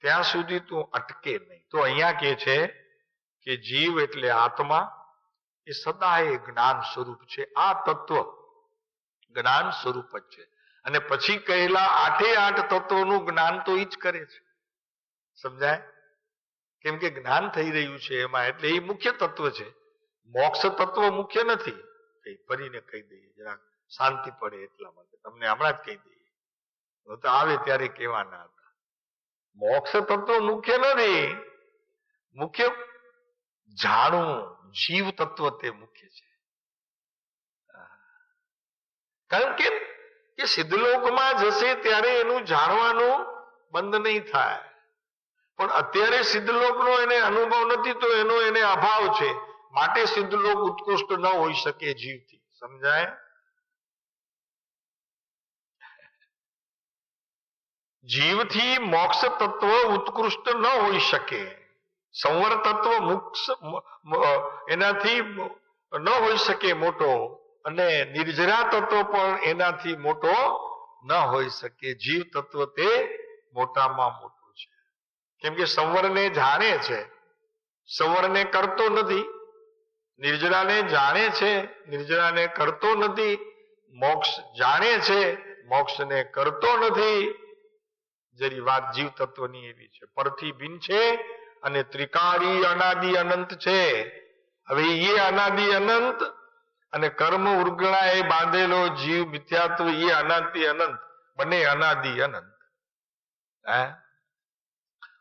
ત્યાં સુધી તું અટકે નહીં. તો અહીંયા કે છે કે જીવ એટલે આત્મા એ સદાય જ્ઞાન સ્વરૂપ છે. આ તત્વ જ્ઞાન સ્વરૂપ જ છે. અને પછી કહેલા 8 તત્વોનું જ્ઞાન તો એ જ કરે છે. સમજાય? કેમ કે જ્ઞાન થઈ રહ્યું છે એમાં, એટલે એ મુખ્ય તત્વ છે. મોક્ષ તત્વ મુખ્ય નથી. ફરીને કહી દઈએ જરાક શાંતિ પડે એટલા માટે, તમને હમણાં જ કહી દઈએ, તો આવે ત્યારે કહેવાના હતા. મોક્ષ તત્વ મુખ્ય નથી, મુખ્ય જાણવું, જીવ તત્વ તે મુખ્ય છે. કારણ કે એ સિદ્ધલોકમાં જશે ત્યારે એનું જાણવાનું બંધ નહીં થાય. પણ અત્યારે સિદ્ધલોકનો એને અનુભવ નથી તો એનો એને અભાવ છે. માટે સિદ્ધલોક ઉત્કૃષ્ટ ન હોઈ શકે જીવથી. સમજાય? જીવથી મોક્ષ તત્વ ઉત્કૃષ્ટ ન હોઈ શકે. સંવર તત્વ મોક્ષ એનાથી ન હોઈ શકે મોટો, અને નિર્જરા તત્વ પણ એનાથી મોટો ન હોઈ શકે. જીવ તત્વ તે મોટામાં મોટું છે. કેમ કે સંવરને જાણે છે, સંવરને કરતો નથી. નિર્જરાને જાણે છે, નિર્જરાને કરતો નથી. મોક્ષ જાણે છે, મોક્ષને કરતો નથી. જરી વાત જીવ તત્વની એવી છે. પરથી ભિન્ન છે અને ત્રિકાળી અનાદિ અનંત છે. હવે એ અનાદિ અનંત અને કર્મ ઉર્ગણા એ બાંધેલો જીવ મિથ્યાત્વ, એ અનાદિ અનંત, બંને અનાદિ અનંત.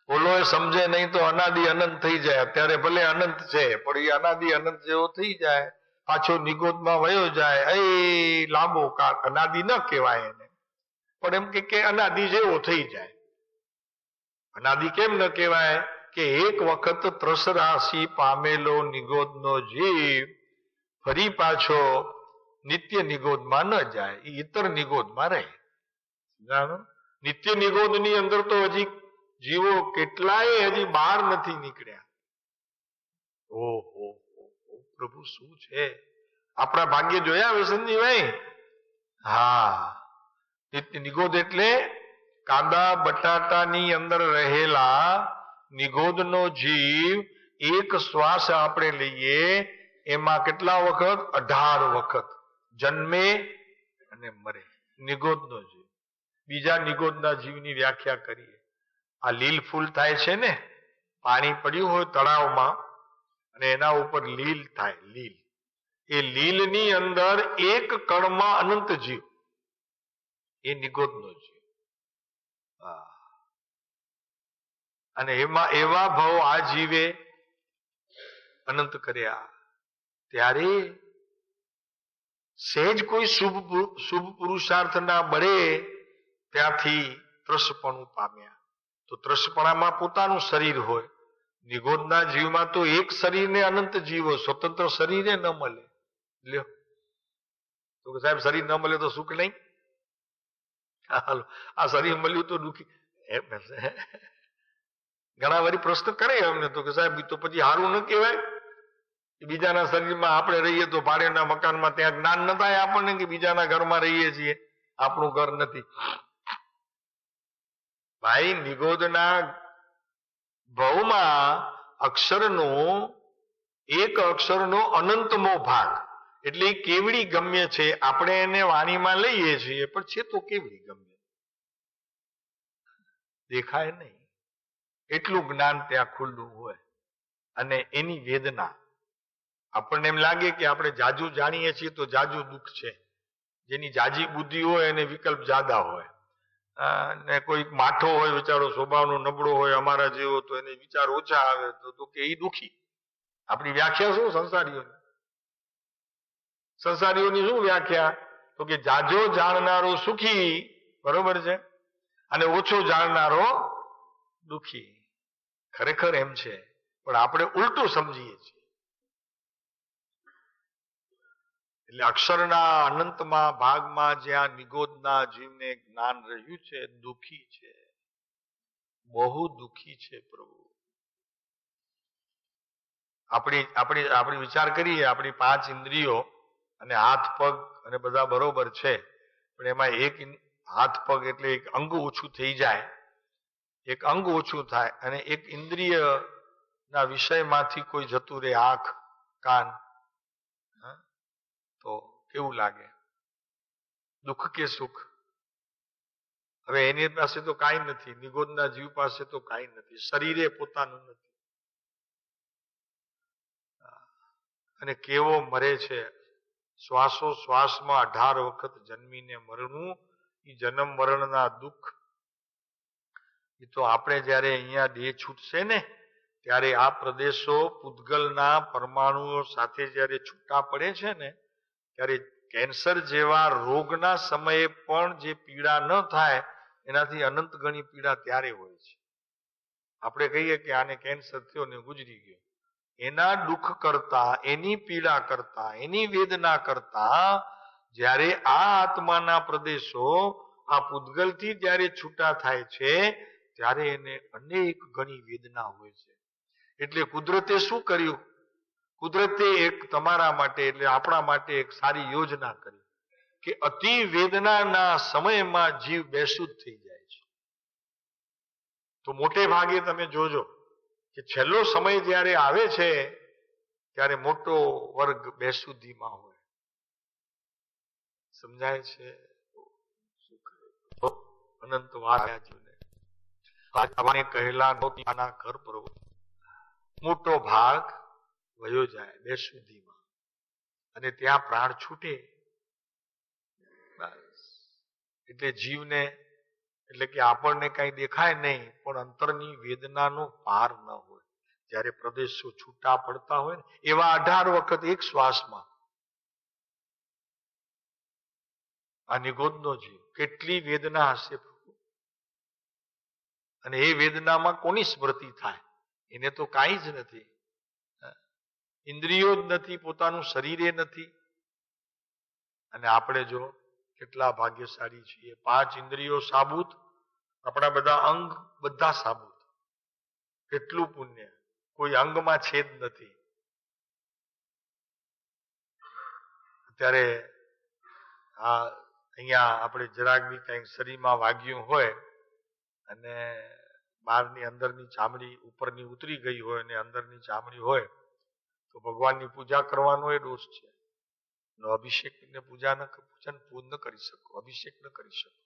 બોલો એ સમજે નહીં તો અનાદિ અનંત થઈ જાય. અત્યારે ભલે અનંત છે પણ એ અનાદિ અનંત જેવો થઈ જાય, પાછો નિગોદમાં વયો જાય. એ લાંબો કાળ અનાદિ ન કહેવાય એને, પણ એમ કે અનાદિ જેવો થઈ જાય. અનાદિ કેમ ન કહેવાય? કે એક વખત ત્રસરાશી પામેલો નિગોદનો જીવ ફરી પાછો નિત્ય નિગોદમાં ન જાય, એ ઇતર નિગોદમાં રહે. જાણો, નિત્ય નિગોદની અંદર તો હજી જીવો કેટલાય હજી બહાર નથી નીકળ્યા. ઓહો પ્રભુ શું છે! આપણા ભાગ્ય જોયા વસંતજીભાઈ? હા, નિત્ય નિગોદ એટલે કાંદા બટાટાની અંદર રહેલા નિગોદનો જીવ એક શ્વાસ આપણે લઈએ એમાં કેટલા વખત? 18 વખત જન્મે અને મરે. નિગોદનો જીવ. બીજા નિગોદના જીવની વ્યાખ્યા કરીએ. આ લીલ ફૂલ થાય છે ને, પાણી પડ્યું હોય તળાવમાં અને એના ઉપર લીલ થાય, લીલ. એ લીલની અંદર એક કણમાં અનંત જીવ, એ નિગોદનો જીવ. અને એમાં એવા ભાવ આ જીવે અનંત કર્યા. ત્યારે સહેજ કોઈ શુભ પુરુષાર્થ ના બળે ત્યાંથી ત્રસપણું પામ્યા. તો ત્રસપણામાં પોતાનું શરીર હોય. નિગોદના જીવમાં તો એક શરીરને અનંત જીવ હોય, સ્વતંત્ર શરીરે ન મળે. લ્યો તો સાહેબ શરીર ન મળે તો સુખ નહીં. હાલો, આ શરીર મળ્યું તો દુઃખી. ઘણા વારી પ્રશ્ન કરે અમને તો કે સાહેબ તો પછી સારું ન કહેવાય? બીજાના શરીરમાં આપણે રહીએ તો ભાડેના મકાનમાં, ત્યાં જ્ઞાન ન થાય આપણને કે બીજાના ઘરમાં રહીએ છીએ, આપણું ઘર નથી. ભાઈ નિગોદના ભવમાં અક્ષરનો એક અક્ષરનો અનંતમો ભાગ એટલે એ કેવડી ગમ્ય છે. આપણે એને વાણીમાં લઈએ છીએ પણ છે તો કેવડી ગમ્ય, દેખાય નહીં એટલું જ્ઞાન ત્યાં ખુલ્લું હોય. અને એની વેદના આપણને એમ લાગે કે આપણે જાજુ જાણીએ છીએ તો જાજુ દુઃખ છે. જેની જાજી બુદ્ધિ હોય એને વિકલ્પ જાદા હોય. ને કોઈ માઠો હોય વિચારો સ્વભાવનો નબળો હોય અમારા જેવો તો એને વિચાર ઓછા આવે તો કે એ દુઃખી. આપણી વ્યાખ્યા શું સંસારીઓની? સંસારીઓની શું વ્યાખ્યા? તો કે જાજો જાણનારો સુખી, બરોબર છે, અને ઓછો જાણનારો દુઃખી. ખરેખર એમ છે પણ આપણે ઉલટું સમજીએ છીએ. એટલે અક્ષરના અનંતમાં ભાગમાં જ્યાં નિગોદના જીવને જ્ઞાન રહ્યું છે, દુઃખી છે, બહુ દુઃખી છે પ્રભુ. આપણી વિચાર કરીએ, આપણી 5 ઇન્દ્રિયો અને હાથ પગ અને બધા બરોબર છે, પણ એમાં એક હાથ પગ એટલે એક અંગ ઓછું થઈ જાય, એક અંગ ઓછું થાય અને એક ઇન્દ્રિય ના વિષયમાંથી કોઈ જતું રહે, આંખ કાન, તો કેવું લાગે? દુઃખ કે સુખ? હવે એની પાસે તો કાંઈ નથી, નિગોદના જીવ પાસે તો કાંઈ નથી, શરીરે પોતાનું નથી. અને કેવો મરે છે, શ્વાસો શ્વાસમાં 18 વખત જન્મીને મરણું, એ જન્મ મરણના દુઃખ એ તો આપણે જયારે અહીંયા દેહ છૂટશે ને ત્યારે આ પ્રદેશો પૂતગલના પરમાણુઓ સાથે જયારે છૂટા પડે છે ને ત્યારે કેન્સર જેવા રોગના સમયે પણ જે પીડા ન થાય એનાથી અનંત ગણી પીડા ત્યારે હોય છે. આપણે કહીએ કે આને કેન્સર થયો ને ગુજરી ગયો, એના દુઃખ કરતા, એની પીડા કરતા, એની વેદના કરતા જ્યારે આ આત્માના પ્રદેશો આ પૂતગલથી જ્યારે છૂટા થાય છે ત્યારે એને અનેક ગણી વેદના હોય છે. એટલે કુદરતે શું કર્યું? કુદરતે એક તમારા માટે એટલે આપણા માટે એક સારી યોજના કરી કે અતિ વેદનાના સમયમાં જીવ બેસુધ થઈ જાય છે. તો મોટે ભાગે તમે જોજો કે છેલ્લો સમય જ્યારે આવે છે ત્યારે મોટો વર્ગ બેસુધીમાં હોય. સમજાય છે? અનંત વાત કહેલા કર પ્રભુ મોટો ભાગ વયો જાય બેસુધીમાં અને ત્યાં પ્રાણ છૂટે. એટલે જીવને એટલે કે આપણને કઈ દેખાય નહીં પણ અંતરની વેદનાનો પાર ન હોય. જ્યારે પ્રદેશો છૂટા પડતા હોય ને એવા 18 વખત એક શ્વાસમાં આ નિગોદનો જીવ કેટલી વેદના હશે અને એ વેદનામાં કોની સ્મૃતિ થાય? એને તો કાંઈ જ નથી, ઇન્દ્રિયો જ નથી, પોતાનું શરીરે નથી. અને આપણે જો કેટલા ભાગ્યશાળી છીએ, 5 ઇન્દ્રિયો સાબુત, આપણા બધા અંગ બધા સાબુત. કેટલું પુણ્ય! કોઈ અંગમાં છેદ નથી. અત્યારે આ અહીંયા આપણે જરાક બી કંઈક શરીરમાં વાગ્યું હોય અને બહારની અંદરની ચામડી ઉપરની ઉતરી ગઈ હોય અને અંદરની ચામડી હોય તો ભગવાનની પૂજા કરવાનો એ દોષ છે. અભિષેક ને પૂજન ન કરી શકો, અભિષેક ન કરી શકો,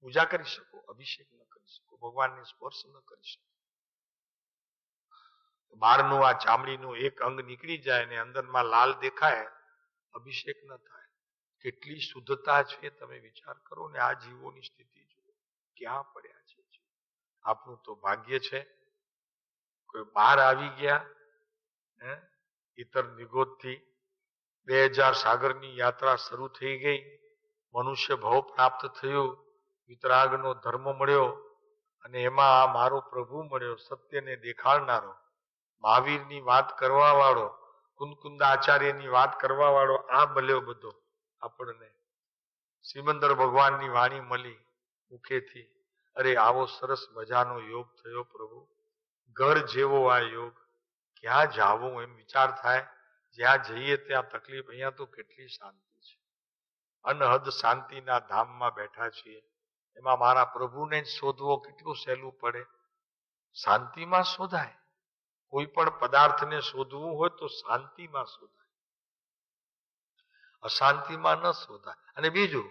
પૂજા કરી શકો, અભિષેક ન કરી શકો, ભગવાનને સ્પર્શ ન કરી શકો. બહારનું આ ચામડીનું એક અંગ નીકળી જાય ને અંદરમાં લાલ દેખાય, અભિષેક ન થાય. કેટલી શુદ્ધતા છે તમે વિચાર કરો ને આ જીવોની સ્થિતિ જુઓ, ક્યાં પડ્યા છે. આપણું તો ભાગ્ય છે કોઈ બહાર આવી ગયા ઇતર નિગોદથી 2000 સાગરની યાત્રા શરૂ થઈ ગઈ, મનુષ્ય ભાવ પ્રાપ્ત થયું, વિતરાગનો ધર્મ મળ્યો અને એમાં આ મારો પ્રભુ મળ્યો, સત્યને દેખાડનારો, મહાવીરની વાત કરવા વાળો, કુંદકુંદ આચાર્યની વાત કરવા વાળો આ મળ્યો બધો આપણને. સિમંદર ભગવાનની વાણી મળી મુખેથી. અરે આવો સરસ મજાનો યોગ થયો પ્રભુ, ઘર જેવો આ યોગ, ક્યાં જાવું એમ વિચાર થાય. જ્યાં જઈએ ત્યાં તકલીફ, અહીંયા તો કેટલી શાંતિ છે. અનહદ શાંતિના ધામમાં બેઠા છીએ. એમાં મારા પ્રભુને શોધવો કેટલું સહેલું પડે. શાંતિમાં શોધાય. કોઈ પણ પદાર્થને શોધવું હોય તો શાંતિમાં શોધાય, અશાંતિમાં ન શોધાય. અને બીજું,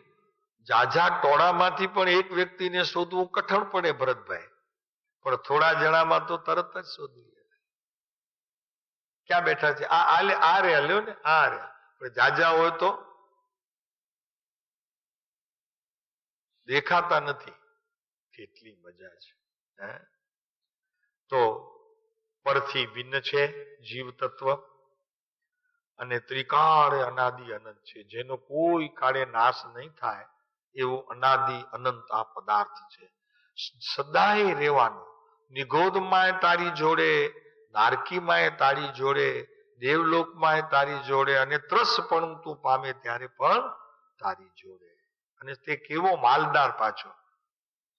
ઝાઝા ટોળામાંથી પણ એક વ્યક્તિને શોધવું કઠણ પડે ભરતભાઈ, પણ થોડા જણામાં તો તરત જ શોધી લે. ક્યાં બેઠા છે? આ રહ્યા, લ્યો ને, આ રહ્યા. પણ ઝાઝા હોય તો દેખાતા નથી. કેટલી મજા છે. તો પરથી ભિન્ન છે જીવ તત્વ, અને ત્રિકાળે અનાદિ અનંત છે, જેનો કોઈ કાળે નાશ નહીં થાય એવો અનાદિ અનંત આ પદાર્થ છે. સદાય રહેવાનો. નિગોદમાંય તારી જોડે, નારકીમાંય તારી જોડે, દેવલોકમાંય તારી જોડે, અને ત્રસ પણ તું પામે ત્યારે પણ તારી જોડે. અને તે કેવો માલદાર પાછો.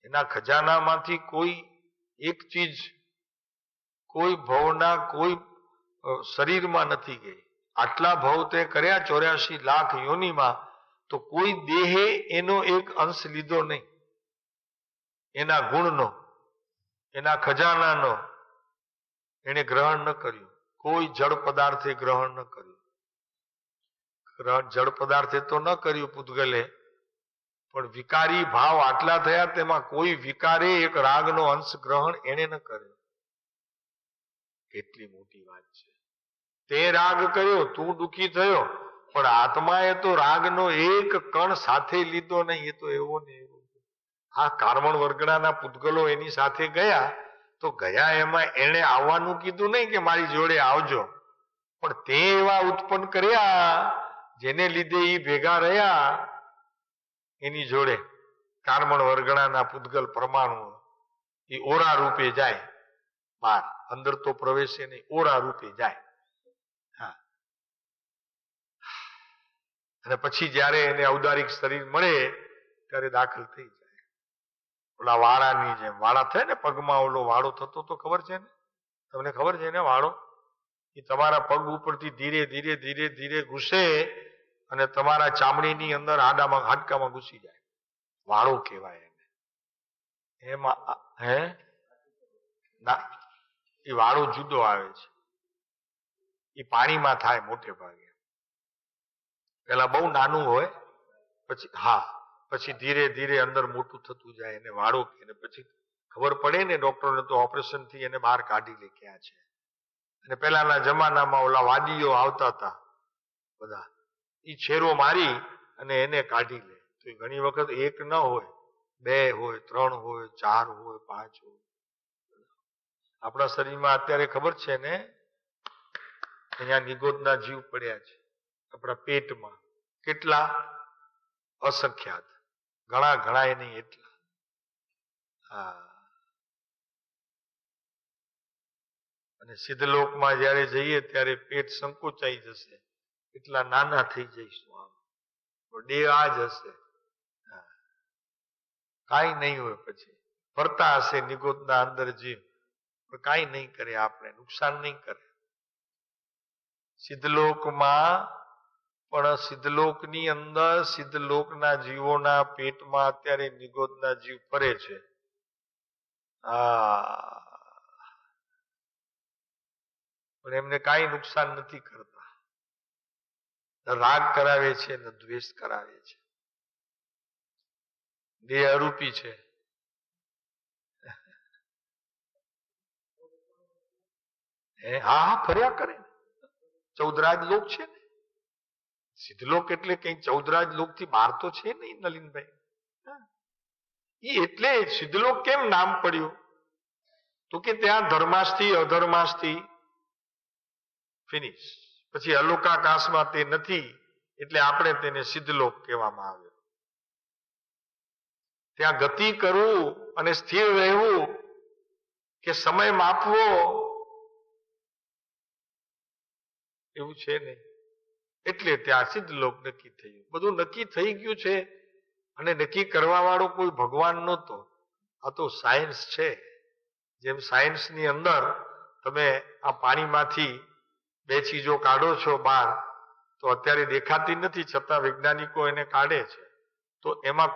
એના ખજાનામાંથી કોઈ એક ચીજ કોઈ ભવના કોઈ શરીરમાં નથી ગઈ. આટલા ભવ તે કર્યા 84 લાખ યોનિમાં, તો કોઈ દેહે એનો એક અંશ લીધો નહીં. એના ગુણનો, એના ખજાનાનો એને ગ્રહણ ન કર્યું. કોઈ જળ પદાર્થે ગ્રહણ ન કર્યું. જળ પદાર્થે તો ન કર્યું પૂતગલે, પણ વિકારી ભાવ આટલા થયા, તેમાં કોઈ વિકારે એક રાગનો અંશ ગ્રહણ એને ન કર્યો. કેટલી મોટી વાત છે. તે રાગ કર્યો, તું દુઃખી થયો, પણ આત્માએ તો રાગનો એક કણ સાથે લીધો નહીં. એ તો એવો ને એવો. આ કારમણ વર્ગડાના પૂતગલો એની સાથે ગયા, તો ગયા એમાં એને આવવાનું કીધું નહીં કે મારી જોડે આવજો, પણ તે એવા ઉત્પન્ન કર્યા જેને લીધે એ ભેગા રહ્યા એની જોડે. કારમણ વર્ગડાના પૂતગલ પરમાણુ એ ઓરા રૂપે જાય બહાર, અંદર તો પ્રવેશે નહીં, ઓરા રૂપે જાય. હા, અને પછી જયારે એને ઔદારિક શરીર મળે ત્યારે દાખલ થઈ જાય. ઓલા વાળાની જેમ, વાળા થાય ને પગમાં, ઓલો વાળો થતો તો ખબર છે ને તમને? ખબર છે ને? વાળો એ તમારા પગ ઉપરથી ધીરે ધીરે ધીરે ધીરે ઘૂસે અને તમારા ચામડીની અંદર હાડકામાં ઘૂસી જાય. વાળો કહેવાય એને. એમાં ના, એ વાળો જુદો આવે છે. એ પાણીમાં થાય મોટે ભાગે. પેલા બહુ નાનું હોય, પછી પછી ધીરે ધીરે અંદર મોટું થતું જાય, એને વાળો કે. પછી ખબર પડે ને ડોક્ટરને તો ઓપરેશન થી એને બહાર કાઢી લે ક્યાં છે. અને પેલાના જમાનામાં ઓલા વાદીઓ આવતા હતા બધા, એ છેરો મારી અને એને કાઢી લે. તો ઘણી વખત એક ન હોય, 2 હોય, 3 હોય, 4 હોય, 5 હોય. આપણા શરીરમાં અત્યારે ખબર છે ને, અહીંયા નિગોદના જીવ પડ્યા છે આપણા પેટમાં. કેટલા? અસંખ્યાત. ઘણા નહીં એટલા. અને સિદ્ધલોકમાં જયારે જઈએ ત્યારે પેટ સંકોચાઈ જશે, એટલા નાના થઈ જઈશું. આમ દેહ આ જ હશે, કાંઈ નહીં હોય. પછી ફરતા હશે નિગોદના અંદર જીવ, પણ કાંઈ નહીં કરે, આપણે નુકસાન નહીં કરે. સિદ્ધલોકમાં પણ, સિદ્ધલોકની અંદર સિદ્ધલોકના જીવોના પેટમાં અત્યારે નિગોદના જીવ ફરે છે. પણ એમને કાંઈ નુકસાન નથી કરતા. રાગ કરાવે છે ને દ્વેષ કરાવે છે. દેહ અરૂપી છે. હા, ફર્યા કરે. 14 રાજ લોક છે ને. સિદ્ધલોક એટલે કઈ 14 રાજ લોક થી બહાર તો છે નહીં નલિનભાઈ. એ એટલે સિદ્ધલોક કેમ નામ પડ્યું? તો કે ત્યાં ધર્માસ્થી અધર્માસ્થી ફિનિશ. પછી અલોકાકાશમાં તે નથી, એટલે આપણે તેને સિદ્ધલોક કહેવામાં આવ્યો. ત્યાં ગતિ કરવું અને સ્થિર રહેવું કે સમય માપવો એવું છે નહીં. એટલે ત્યાં સિદ્ધલોક નક્કી થયું. બધું નક્કી થઈ ગયું છે, અને નક્કી કરવા વાળો કોઈ ભગવાન નહોતો. આ તો સાયન્સ છે. જેમ સાયન્સની અંદર તમે આ પાણીમાંથી 2 ચીજો કાઢો છો બહાર, તો અત્યારે દેખાતી નથી, છતાં વૈજ્ઞાનિકો એને કાઢે છે. તો એમાં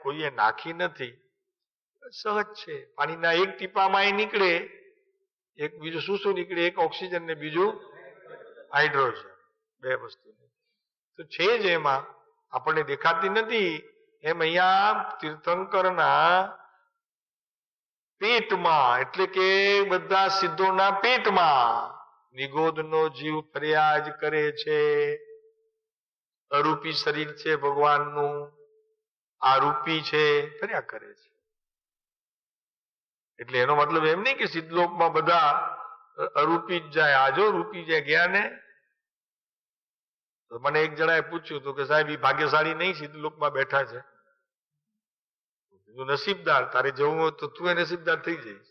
કોઈએ નાખી નથી, સહજ છે. પાણીના એક ટીપામાં એ નીકળે, એક બીજું શું નીકળે? એક ઓક્સિજન ને બીજું હાઇડ્રોજન. બે વસ્તુ તો છે જ એમાં, આપણને દેખાતી નથી. એમ અહીંયા તીર્થંકરના પેટમાં, એટલે કે બધા સિદ્ધોના પેટમાં નિગોદનો જીવ ફરિયાદ કરે છે. અરૂપી શરીર છે ભગવાનનું, આ રૂપી છે, ફર્યા કરે છે. એટલે એનો મતલબ એમ નહીં કે સિદ્ધલોકમાં બધા અરૂપી જ જાય. આજો રૂપી જાય ગયા ને. તો મને એક જણાએ પૂછ્યું હતું કે સાહેબ એ ભાગ્યશાળી નહીં, સિદ્ધલોકમાં બેઠા છે. નસીબદાર, તારે જવું હોય તો તું એ નસીબદાર થઈ જઈશ.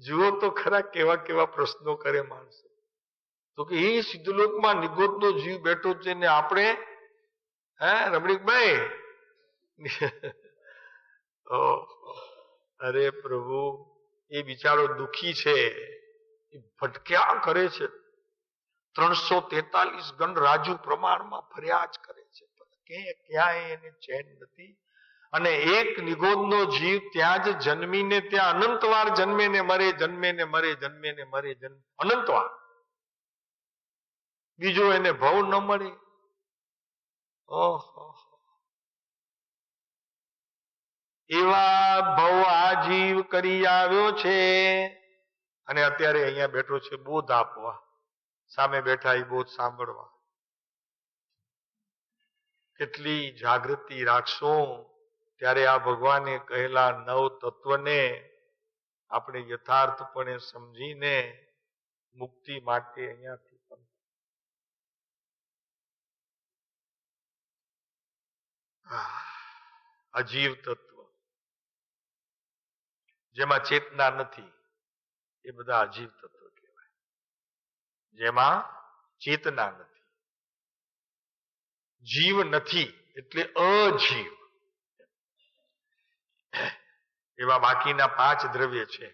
જુઓ તો ખરા કેવા કેવા પ્રશ્નો કરે માણસો. તો કે એ સિદ્ધલોકમાં નિગોદનો જીવ બેઠો છે ને આપણે રમણીકભાઈ અરે પ્રભુ, એ બિચારો દુખી છે, એ ભટક્યા કરે છે. 343 ગણ રાજુ પ્રમાણમાં ફરિયાદ કરે છે, ક્યાંય એને ચેન નથી. અને એક નિગોદનો જીવ ત્યાં જ જન્મીને ત્યાં અનંતવાર જન્મે ને મરે, જન્મે ને મરે, જન્મે ને મરે, અનંતવાર. બીજો એને ભવ ન મળે. ઓહો, એવા ભવ આ જીવ કરી આવ્યો છે. અને અત્યારે અહીંયા બેઠો છે બોધ આપવા, સામે બેઠા એ બોધ સાંભળવા. કેટલી જાગૃતિ રાખશો ત્યારે આ ભગવાને કહેલા 9 તત્વને આપણે યથાર્થપણે સમજીને મુક્તિ માટે અહીંયાથી અજીવ તત્વ જેમાં ચેતના નથી, એ બધા અજીવ તત્વ કહેવાય. જેમાં ચેતના નથી, જીવ નથી એટલે અજીવ. એવા બાકીના 5 દ્રવ્ય છે,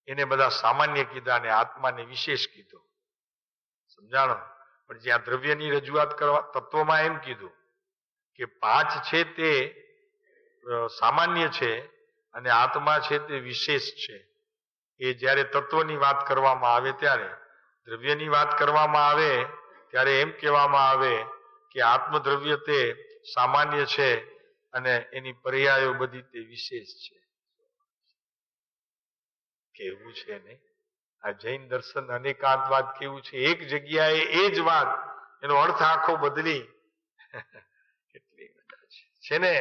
એને બધા સામાન્ય કીધા અને આત્માને વિશેષ કીધો. સમજાણો? પણ જ્યાં દ્રવ્યની રજૂઆત કરવા તત્વમાં એમ કીધું કે 5 છે તે સામાન્ય છે અને આત્મા છે તે વિશેષ છે. એ જ્યારે તત્વની વાત કરવામાં આવે ત્યારે, દ્રવ્યની વાત કરવામાં આવે ત્યારે એમ કહેવામાં આવે કે આત્મદ્રવ્ય તે સામાન્ય છે અને એની પર્યાયો બધી તે વિશેષ છે. કેવું છે ને આ જૈન દર્શન અનેકાંતવાદ કેવું છે. એક જગ્યાએ એ જ વાત એનો અર્થ આખો બદલી કેટલી છે ને.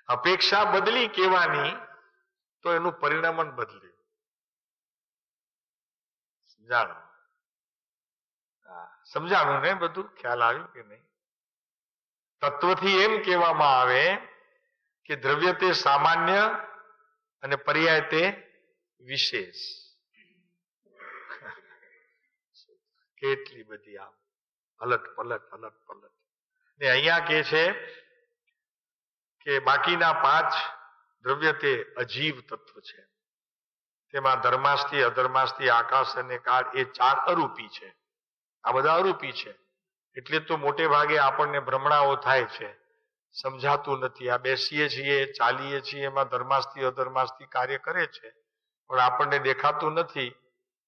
અપેક્ષા બદલી કહેવાની તો એનું પરિણામ બદલ્યું. સમજાણું? સમજાણું ને? બધું ખ્યાલ આવ્યું કે નહીં? તત્વથી એમ કહેવામાં આવે કે દ્રવ્ય તે સામાન્ય અને પર્યાય તે વિશેષ. કેટલી બધી આમ અલટ પલટ ને અહીંયા કે છે કે બાકીના 5 દ્રવ્ય તે અજીવ તત્વ છે. તેમાં ધર્માસ્થી, અધર્માસ્થી, આકાશ અને કાળ એ 4 અરૂપી છે. આ બધા અરૂપી છે એટલે તો મોટે ભાગે આપણને ભ્રમણાઓ થાય છે, સમજાતું નથી. આ બેસીએ છીએ, ચાલીએ છીએ, એમાં ધર્માસ્થી અધર્માસ્થી કાર્ય કરે છે પણ આપણને દેખાતું નથી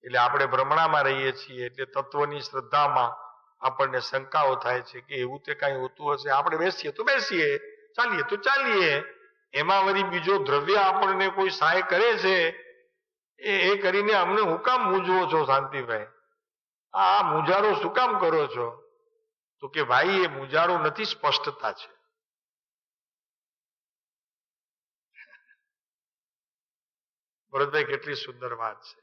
એટલે આપણે ભ્રમણામાં રહીએ છીએ. એટલે તત્વની શ્રદ્ધામાં આપણને શંકાઓ થાય છે કે એવું તે કાંઈ હોતું હશે. આપણે બેસીએ તો બેસીએ, ચાલીએ તો ચાલીએ, એમાં વળી બીજો દ્રવ્ય આપણને કોઈ સહાય કરે છે એ કરીને અમને હું કામ મૂંઝવો છો શાંતિભાઈ? આ મૂંઝારો શું કામ કરો છો? તો કે ભાઈ એ મૂંઝારો નથી, સ્પષ્ટતા છે. ભરતભાઈ કેટલી સુંદર વાત છે.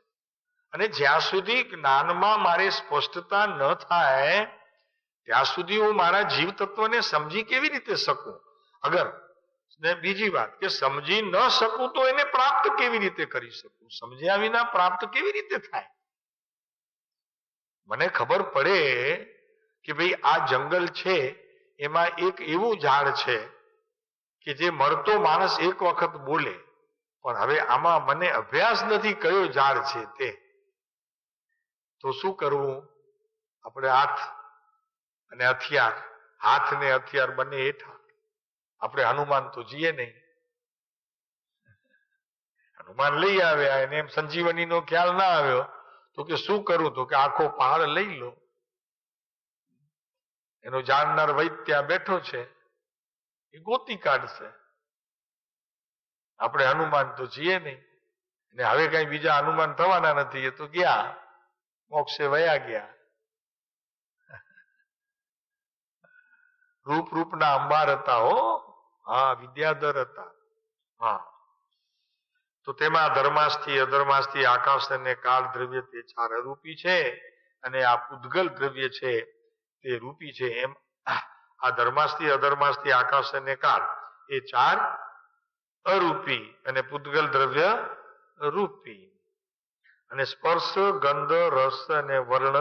અને જ્યાં સુધી જ્ઞાનમાં મારે સ્પષ્ટતા ન થાય ત્યાં સુધી હું મારા જીવ તત્વને સમજી કેવી રીતે શકું? અગર ને બીજી વાત કે સમજી ન શકું તો એને પ્રાપ્ત કેવી રીતે કરી શકું? સમજ્યા વિના પ્રાપ્ત કેવી રીતે થાય? મને ખબર પડે કે ભાઈ આ જંગલ છે, એમાં એક એવું ઝાડ છે કે જે મરતો માણસ એક વખત બોલે, પણ હવે આમાં મને અભ્યાસ નથી કયો ઝાડ છે તે. તો શું કરવું? આપણે હાથ અને હથિયાર, હાથ ને હથિયાર બંને હેઠા. આપણે હનુમાન તો જીએ નહીં, હનુમાન લઈ આવ્યા, એને એમ સંજીવનીનો ખ્યાલ ના આવ્યો તો કે શું કરું? તો કે આખો પહાડ લઈ લો. એનો જાણનાર વૈદ્ય ત્યાં બેઠો છે, એ ગોતી કાઢશે. આપણે હનુમાન તો છીએ નહીં, અને હવે કઈ બીજા હનુમાન થવાના નથી. એ તો ગયા, મોક્ષે વયા ગયા. રૂપના અંબાર હતા હો, હા, વિદ્યાધર હતા. હા, તો તેમાં ધર્માસ્થી, અધર્માસ્થી, આકાશ અને કાળ દ્રવ્ય તે ચાર અરૂપી છે, અને આ પૂદગલ દ્રવ્ય છે તે રૂપી છે. એમ આ ધર્માસ્થી, અધર્માસ્થી, આકાશ અને કાળ એ ચાર અરૂપી અને પૂદગલ દ્રવ્ય રૂપી. અને સ્પર્શ, ગંધ, રસ અને વર્ણ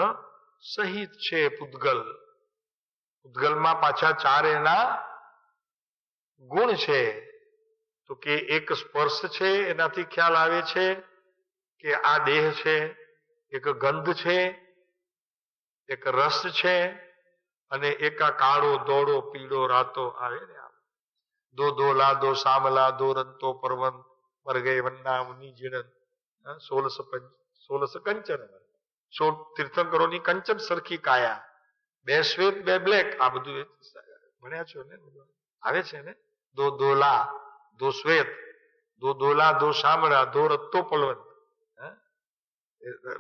સહિત છે પૂદગલ. પૂદગલમાં પાછા ચાર એના ગુણ છે. તો કે એક સ્પર્શ છે, એનાથી ખ્યાલ આવે છે કે આ દેહ છે. એક ગંધ છે, એક રસ છે, અને એક આ કાળો, દોડો, પીળો, રાતો આવે ને. દો દોલા, દો સામલા, દો રંતો પર્વત મરગે વન્ના મુનિ જીણન 16 કંચન. 16 તીર્થંકરોની કંચન સરખી કાયા, 2 શ્વેત 2 બ્લેક. આ બધું ભણ્યા છો ને, આવે છે ને. દો દોલા, દો શ્વેત, દો દોલા, દો સામળા, દો રત્તો પલવન,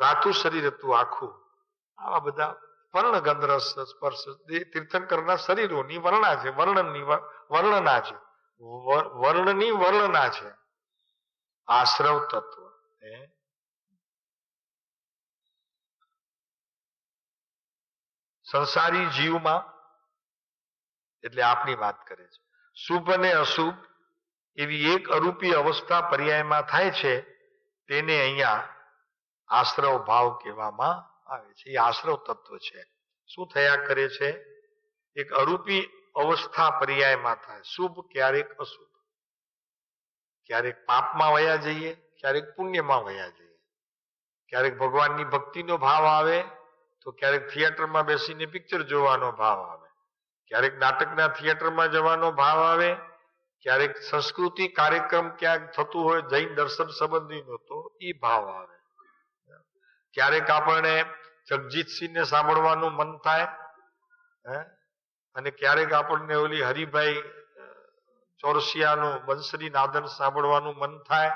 રાતું શરીર હતું આખું. આવા બધા વર્ણ, ગંધ, રસ, સ્પર્શ તીર્થંકરના શરીરોની વર્ણા છે, વર્ણના છે, વર્ણની વર્ણના છે. આશ્રવ તત્વ સંસારી જીવમાં, એટલે આપની વાત કરે છે, શુભ અને અશુભ એવી એક અરૂપી અવસ્થા પર્યાયમાં થાય છે, તેને અહીંયા આશ્રવ ભાવ કહેવામાં આવે છે. એ આશ્રવ તત્વ છે. શું થયા કરે છે? એક અરૂપી અવસ્થા પર્યાયમાં થાય. શુભ, ક્યારેક અશુભ, ક્યારેક પાપમાં વયા જઈએ, ક્યારેક પુણ્યમાં વયા જઈએ. ક્યારેક ભગવાનની ભક્તિનો ભાવ આવે તો ક્યારેક થિયેટરમાં બેસીને પિક્ચર જોવાનો ભાવ આવે, ક્યારેક નાટકના થિયેટરમાં જવાનો ભાવ આવે, ક્યારેક સંસ્કૃતિ કાર્યક્રમ ક્યાંક થતું હોય જૈન દર્શન સંબંધીનો તો એ ભાવ આવે. ક્યારેક આપણને જગજીતસિંહને સાંભળવાનું મન થાય, અને ક્યારેક આપણને ઓલી હરિભાઈ ચોરસિયાનું બંસરી નાદન સાંભળવાનું મન થાય,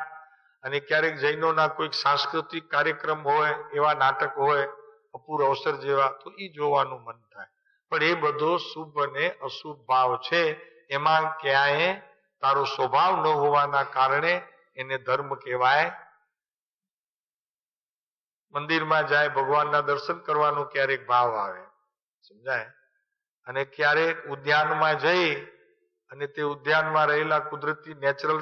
અને ક્યારેક જૈનોના કોઈક સાંસ્કૃતિક કાર્યક્રમ હોય, એવા નાટક હોય અપૂર અવસર જેવા, તો એ જોવાનું મન થાય. પણ એ બધો શુભ અને અશુભ ભાવ છે. એમાં ક્યાંય તારો સ્વભાવ ન હોવાના કારણે એને ધર્મ કહેવાય. મંદિરમાં જાય, ભગવાનના દર્શન કરવાનો ક્યારેક ભાવ આવે, સમજાય? અને ક્યારેક ઉદ્યાનમાં જઈ અને તે ઉદ્યાનમાં રહેલા કુદરતી નેચરલ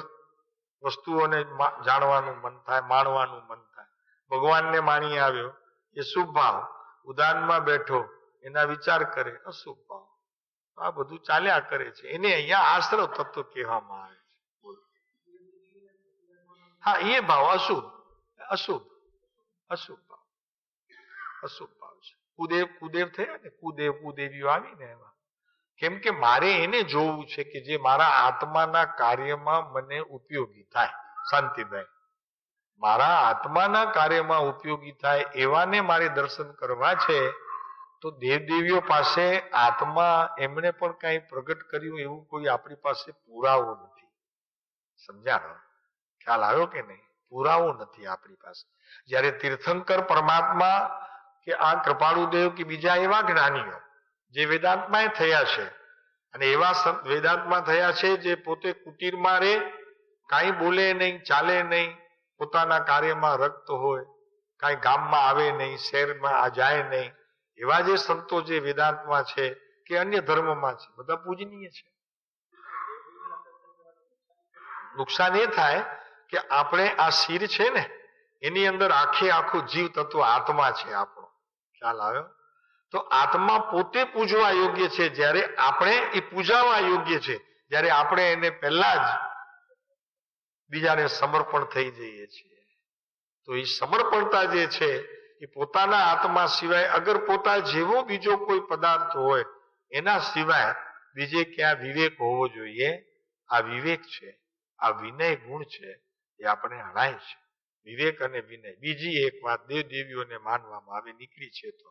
વસ્તુઓને જાણવાનું મન થાય, માણવાનું મન થાય. ભગવાનને માણી આવ્યો એ શુભ ભાવ, ઉદ્યાનમાં બેઠો એના વિચાર કરે અશુભ ભાવ. આ બધું ચાલ્યા કરે છે. એને અહીંયા આશ્રવ તત્વ કહેવામાં આવે છે. હા, એ ભાવ અશુભ, અશુભ, અશુભ ભાવ, અશુભ ભાવ છે. કુદેવ થયા ને, કુદેવીઓ આવીને એમાં. કેમ કે મારે એને જોવું છે કે જે મારા આત્માના કાર્યમાં મને ઉપયોગી થાય. શાંતિભાઈ, મારા આત્માના કાર્યમાં ઉપયોગી થાય એવાને મારે દર્શન કરવા છે. તો દેવદેવીઓ પાસે આત્મા એમણે પણ કઈ પ્રગટ કર્યું એવું કોઈ આપણી પાસે પુરાવો નથી. સમજાણો? ખ્યાલ આવ્યો કે નહીં? પુરાવો નથી આપણી પાસે. જયારે તીર્થંકર પરમાત્મા કે આ કૃપાળુદેવ કે બીજા એવા જ્ઞાનીઓ જે વેદાંતમાં થયા છે, અને એવા વેદાંતમાં થયા છે જે પોતે કુટીરમાં રહે, કાંઈ બોલે નહીં, ચાલે નહીં, પોતાના કાર્યમાં રક્ત હોય, કાંઈ ગામમાં આવે નહીં, શહેરમાં જાય નહીં, એવા જે સંતો જે વેદાંતમાં છે કે અન્ય ધર્મમાં છે, બધા પૂજનીય છે. નુકસાન એ થાય કે આપણે આ શિર છે ને, એની અંદર આખું જીવ તત્વ આત્મા છે આપણો. ખ્યાલ આવ્યો? તો આત્મા પોતે પૂજવા યોગ્ય છે, જ્યારે આપણે એ પૂજાવા યોગ્ય છે, જ્યારે આપણે એને પહેલા જ બીજાને સમર્પણ થઈ જઈએ છીએ. તો એ સમર્પણતા જે છે એ પોતાના આત્મા સિવાય, અગર પોતા જેવો બીજો કોઈ પદાર્થ હોય એના સિવાય બીજે ક્યાં વિવેક હોવો જોઈએ. આ વિવેક છે, આ વિનય ગુણ છે, એ આપણે હણાય છે. વિવેક અને વિનય. બીજી એક વાત, દેવ દેવીઓને માનવામાં આવે નીકળી છે તો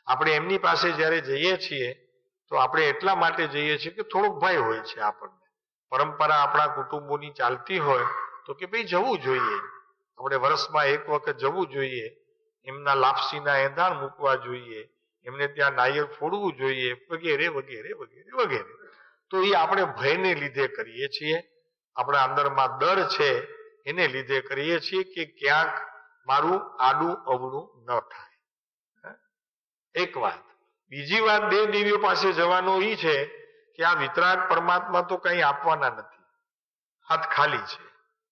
આપણે એમની પાસે જ્યારે જઈએ છીએ તો આપણે એટલા માટે જઈએ છીએ કે થોડોક ભય હોય છે આપણને. પરંપરા આપણા કુટુંબોની ચાલતી હોય તો કે ભાઈ જવું જોઈએ, આપણે વર્ષમાં એક વખત જવું જોઈએ, એમના લાપસીના એંધાણ મૂકવા જોઈએ, એમને ત્યાં નારિયેળ ફોડવું જોઈએ, વગેરે વગેરે વગેરે વગેરે. તો એ આપણે ભયને લીધે કરીએ છીએ, આપણા અંદરમાં ડર છે એને લીધે કરીએ છીએ કે ક્યાંક મારું આડું અવળું ન થાય. એક વાત. બીજી વાત, દેવ દેવીઓ પાસે જવાનો એ છે કે આ વિતરાગ પરમાત્મા તો કંઈ આપવાના નથી, હાથ ખાલી છે,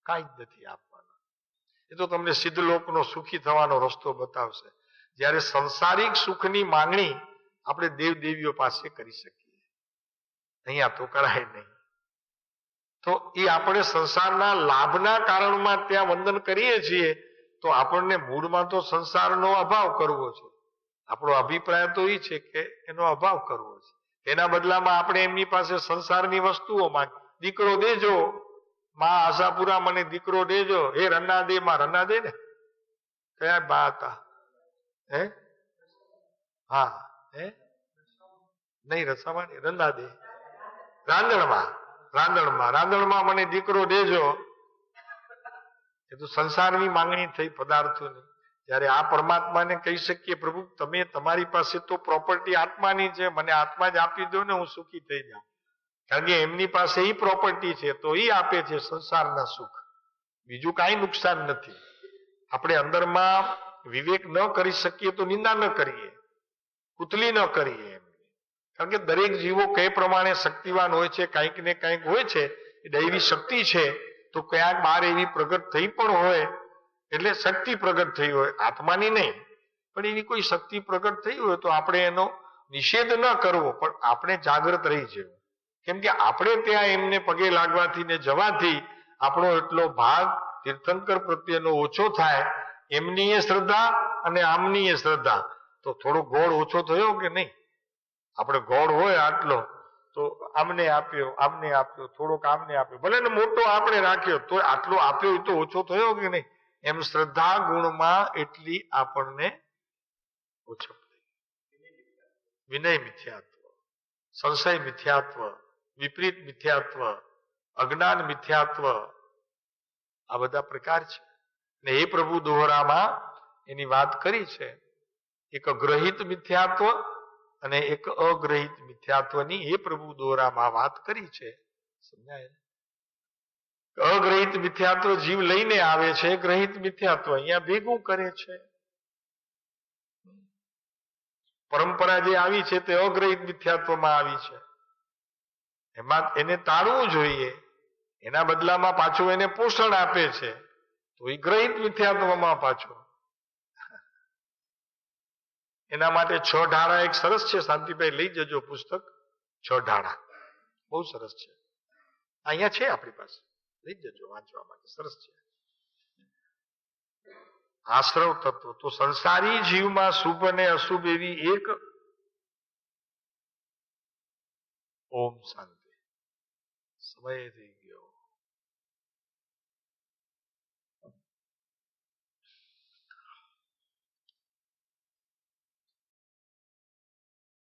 કાંઈ જ નથી આપવાના. એ તો તમને સિદ્ધલોકનો સુખી થવાનો રસ્તો બતાવશે. જ્યારે સંસારિક સુખની માંગણી આપણે દેવ દેવીઓ પાસે કરી શકીએ, અહીંયા તો કરાય નહીં. તો એ આપણે સંસારના લાભના કારણમાં ત્યાં વંદન કરીએ છીએ તો આપણને મૂળમાં તો સંસારનો અભાવ કરવો છે. આપણો અભિપ્રાય તો એ છે કે એનો અભાવ કરવો છે. એના બદલામાં આપણે એમની પાસે સંસારની વસ્તુઓ માંગી, દીકરો દેજો માં આશાપુરા, મને દીકરો દેજો, હે રન્ના દે માં રન્ના દે ને. કયા બા હતા? હે હા હે નહીં રસામાં નહીં, રન્ના દે, રાંદણમાં, રાંદણમાં મને દીકરો દેજો. એ તો સંસારની માંગણી થઈ પદાર્થોની. જ્યારે આ પરમાત્માને કહી શકીએ, પ્રભુ તમે તમારી પાસે તો પ્રોપર્ટી આત્માની છે, મને આત્મા જ આપી દો ને, હું સુખી થઈ જાઉં. કારણ કે એમની પાસે એ પ્રોપર્ટી છે તો એ આપે છે સંસારના સુખ, બીજું કાંઈ નુકસાન નથી. આપણે અંદરમાં વિવેક ન કરી શકીએ તો નિંદા ન કરીએ, ઉતલી ન કરીએ એમની. કારણ કે દરેક જીવો કઈ પ્રમાણે શક્તિવાન હોય છે, કંઈક ને કંઈક હોય છે, એ દૈવી શક્તિ છે. તો ક્યાંક બહાર એવી પ્રગટ થઈ પણ હોય, એટલે શક્તિ પ્રગટ થઈ હોય, આત્માની નહીં, પણ એવી કોઈ શક્તિ પ્રગટ થઈ હોય તો આપણે એનો નિષેધ ન કરવો, પણ આપણે જાગૃત રહી જવું. કેમ કે આપણે ત્યાં એમને પગે લાગવાથી ને જવાથી આપણો એટલો ભાગ તીર્થંકર પ્રત્યેનો ઓછો થાય. એમની એ શ્રદ્ધા અને આમની એ શ્રદ્ધા, તો થોડો ગોળ ઓછો થયો કે નહીં? આપણે ગોળ હોય આટલો તો આમને આપ્યો, થોડોક આમને આપ્યો, ભલે ને મોટો આપણે રાખ્યો તો આટલો આપ્યો તો ઓછો થયો કે નહીં? એમ શ્રદ્ધા ગુણમાં એટલી આપણને ઓછો. વિનય મિથ્યાત્વ, સંશય મિથ્યાત્વ, વિપરીત મિથ્યાત્વ, અજ્ઞાન મિથ્યાત્વ, આ બધા પ્રકાર છે. ને એ પ્રભુ દોહરામાં એની વાત કરી છે. એક ગ્રહિત મિથ્યાત્વ અને એક અગ્રહિત મિથ્યાત્વની એ પ્રભુ દોહરામાં વાત કરી છે. સમજાય? અગ્રહિત મિથ્યાત્વ જીવ લઈને આવે છે, ગ્રહિત મિથ્યાત્વ અહીંયા ભેગું કરે છે. પરંપરા જે આવી છે તે અગ્રહિત મિથ્યાત્વમાં આવી છે. એમાં એને ટાળવું જોઈએ, એના બદલામાં પાછું એને પોષણ આપે છે, તો એ ગ્રહિત મિથ્યાત્વમાં પાછો. એના માટે 6 ઢાળા એક સરસ છે, શાંતિભાઈ લઈ જજો પુસ્તક, 6 ઢાળા બહુ સરસ છે, અહીંયા છે આપણી પાસે, લઈ જજો વાંચવા માટે, સરસ છે. આશ્રવ તત્વ તો સંસારી જીવમાં શુભ અને અશુભ એવી એક. ઓમ શાંતિ. સમય થઈ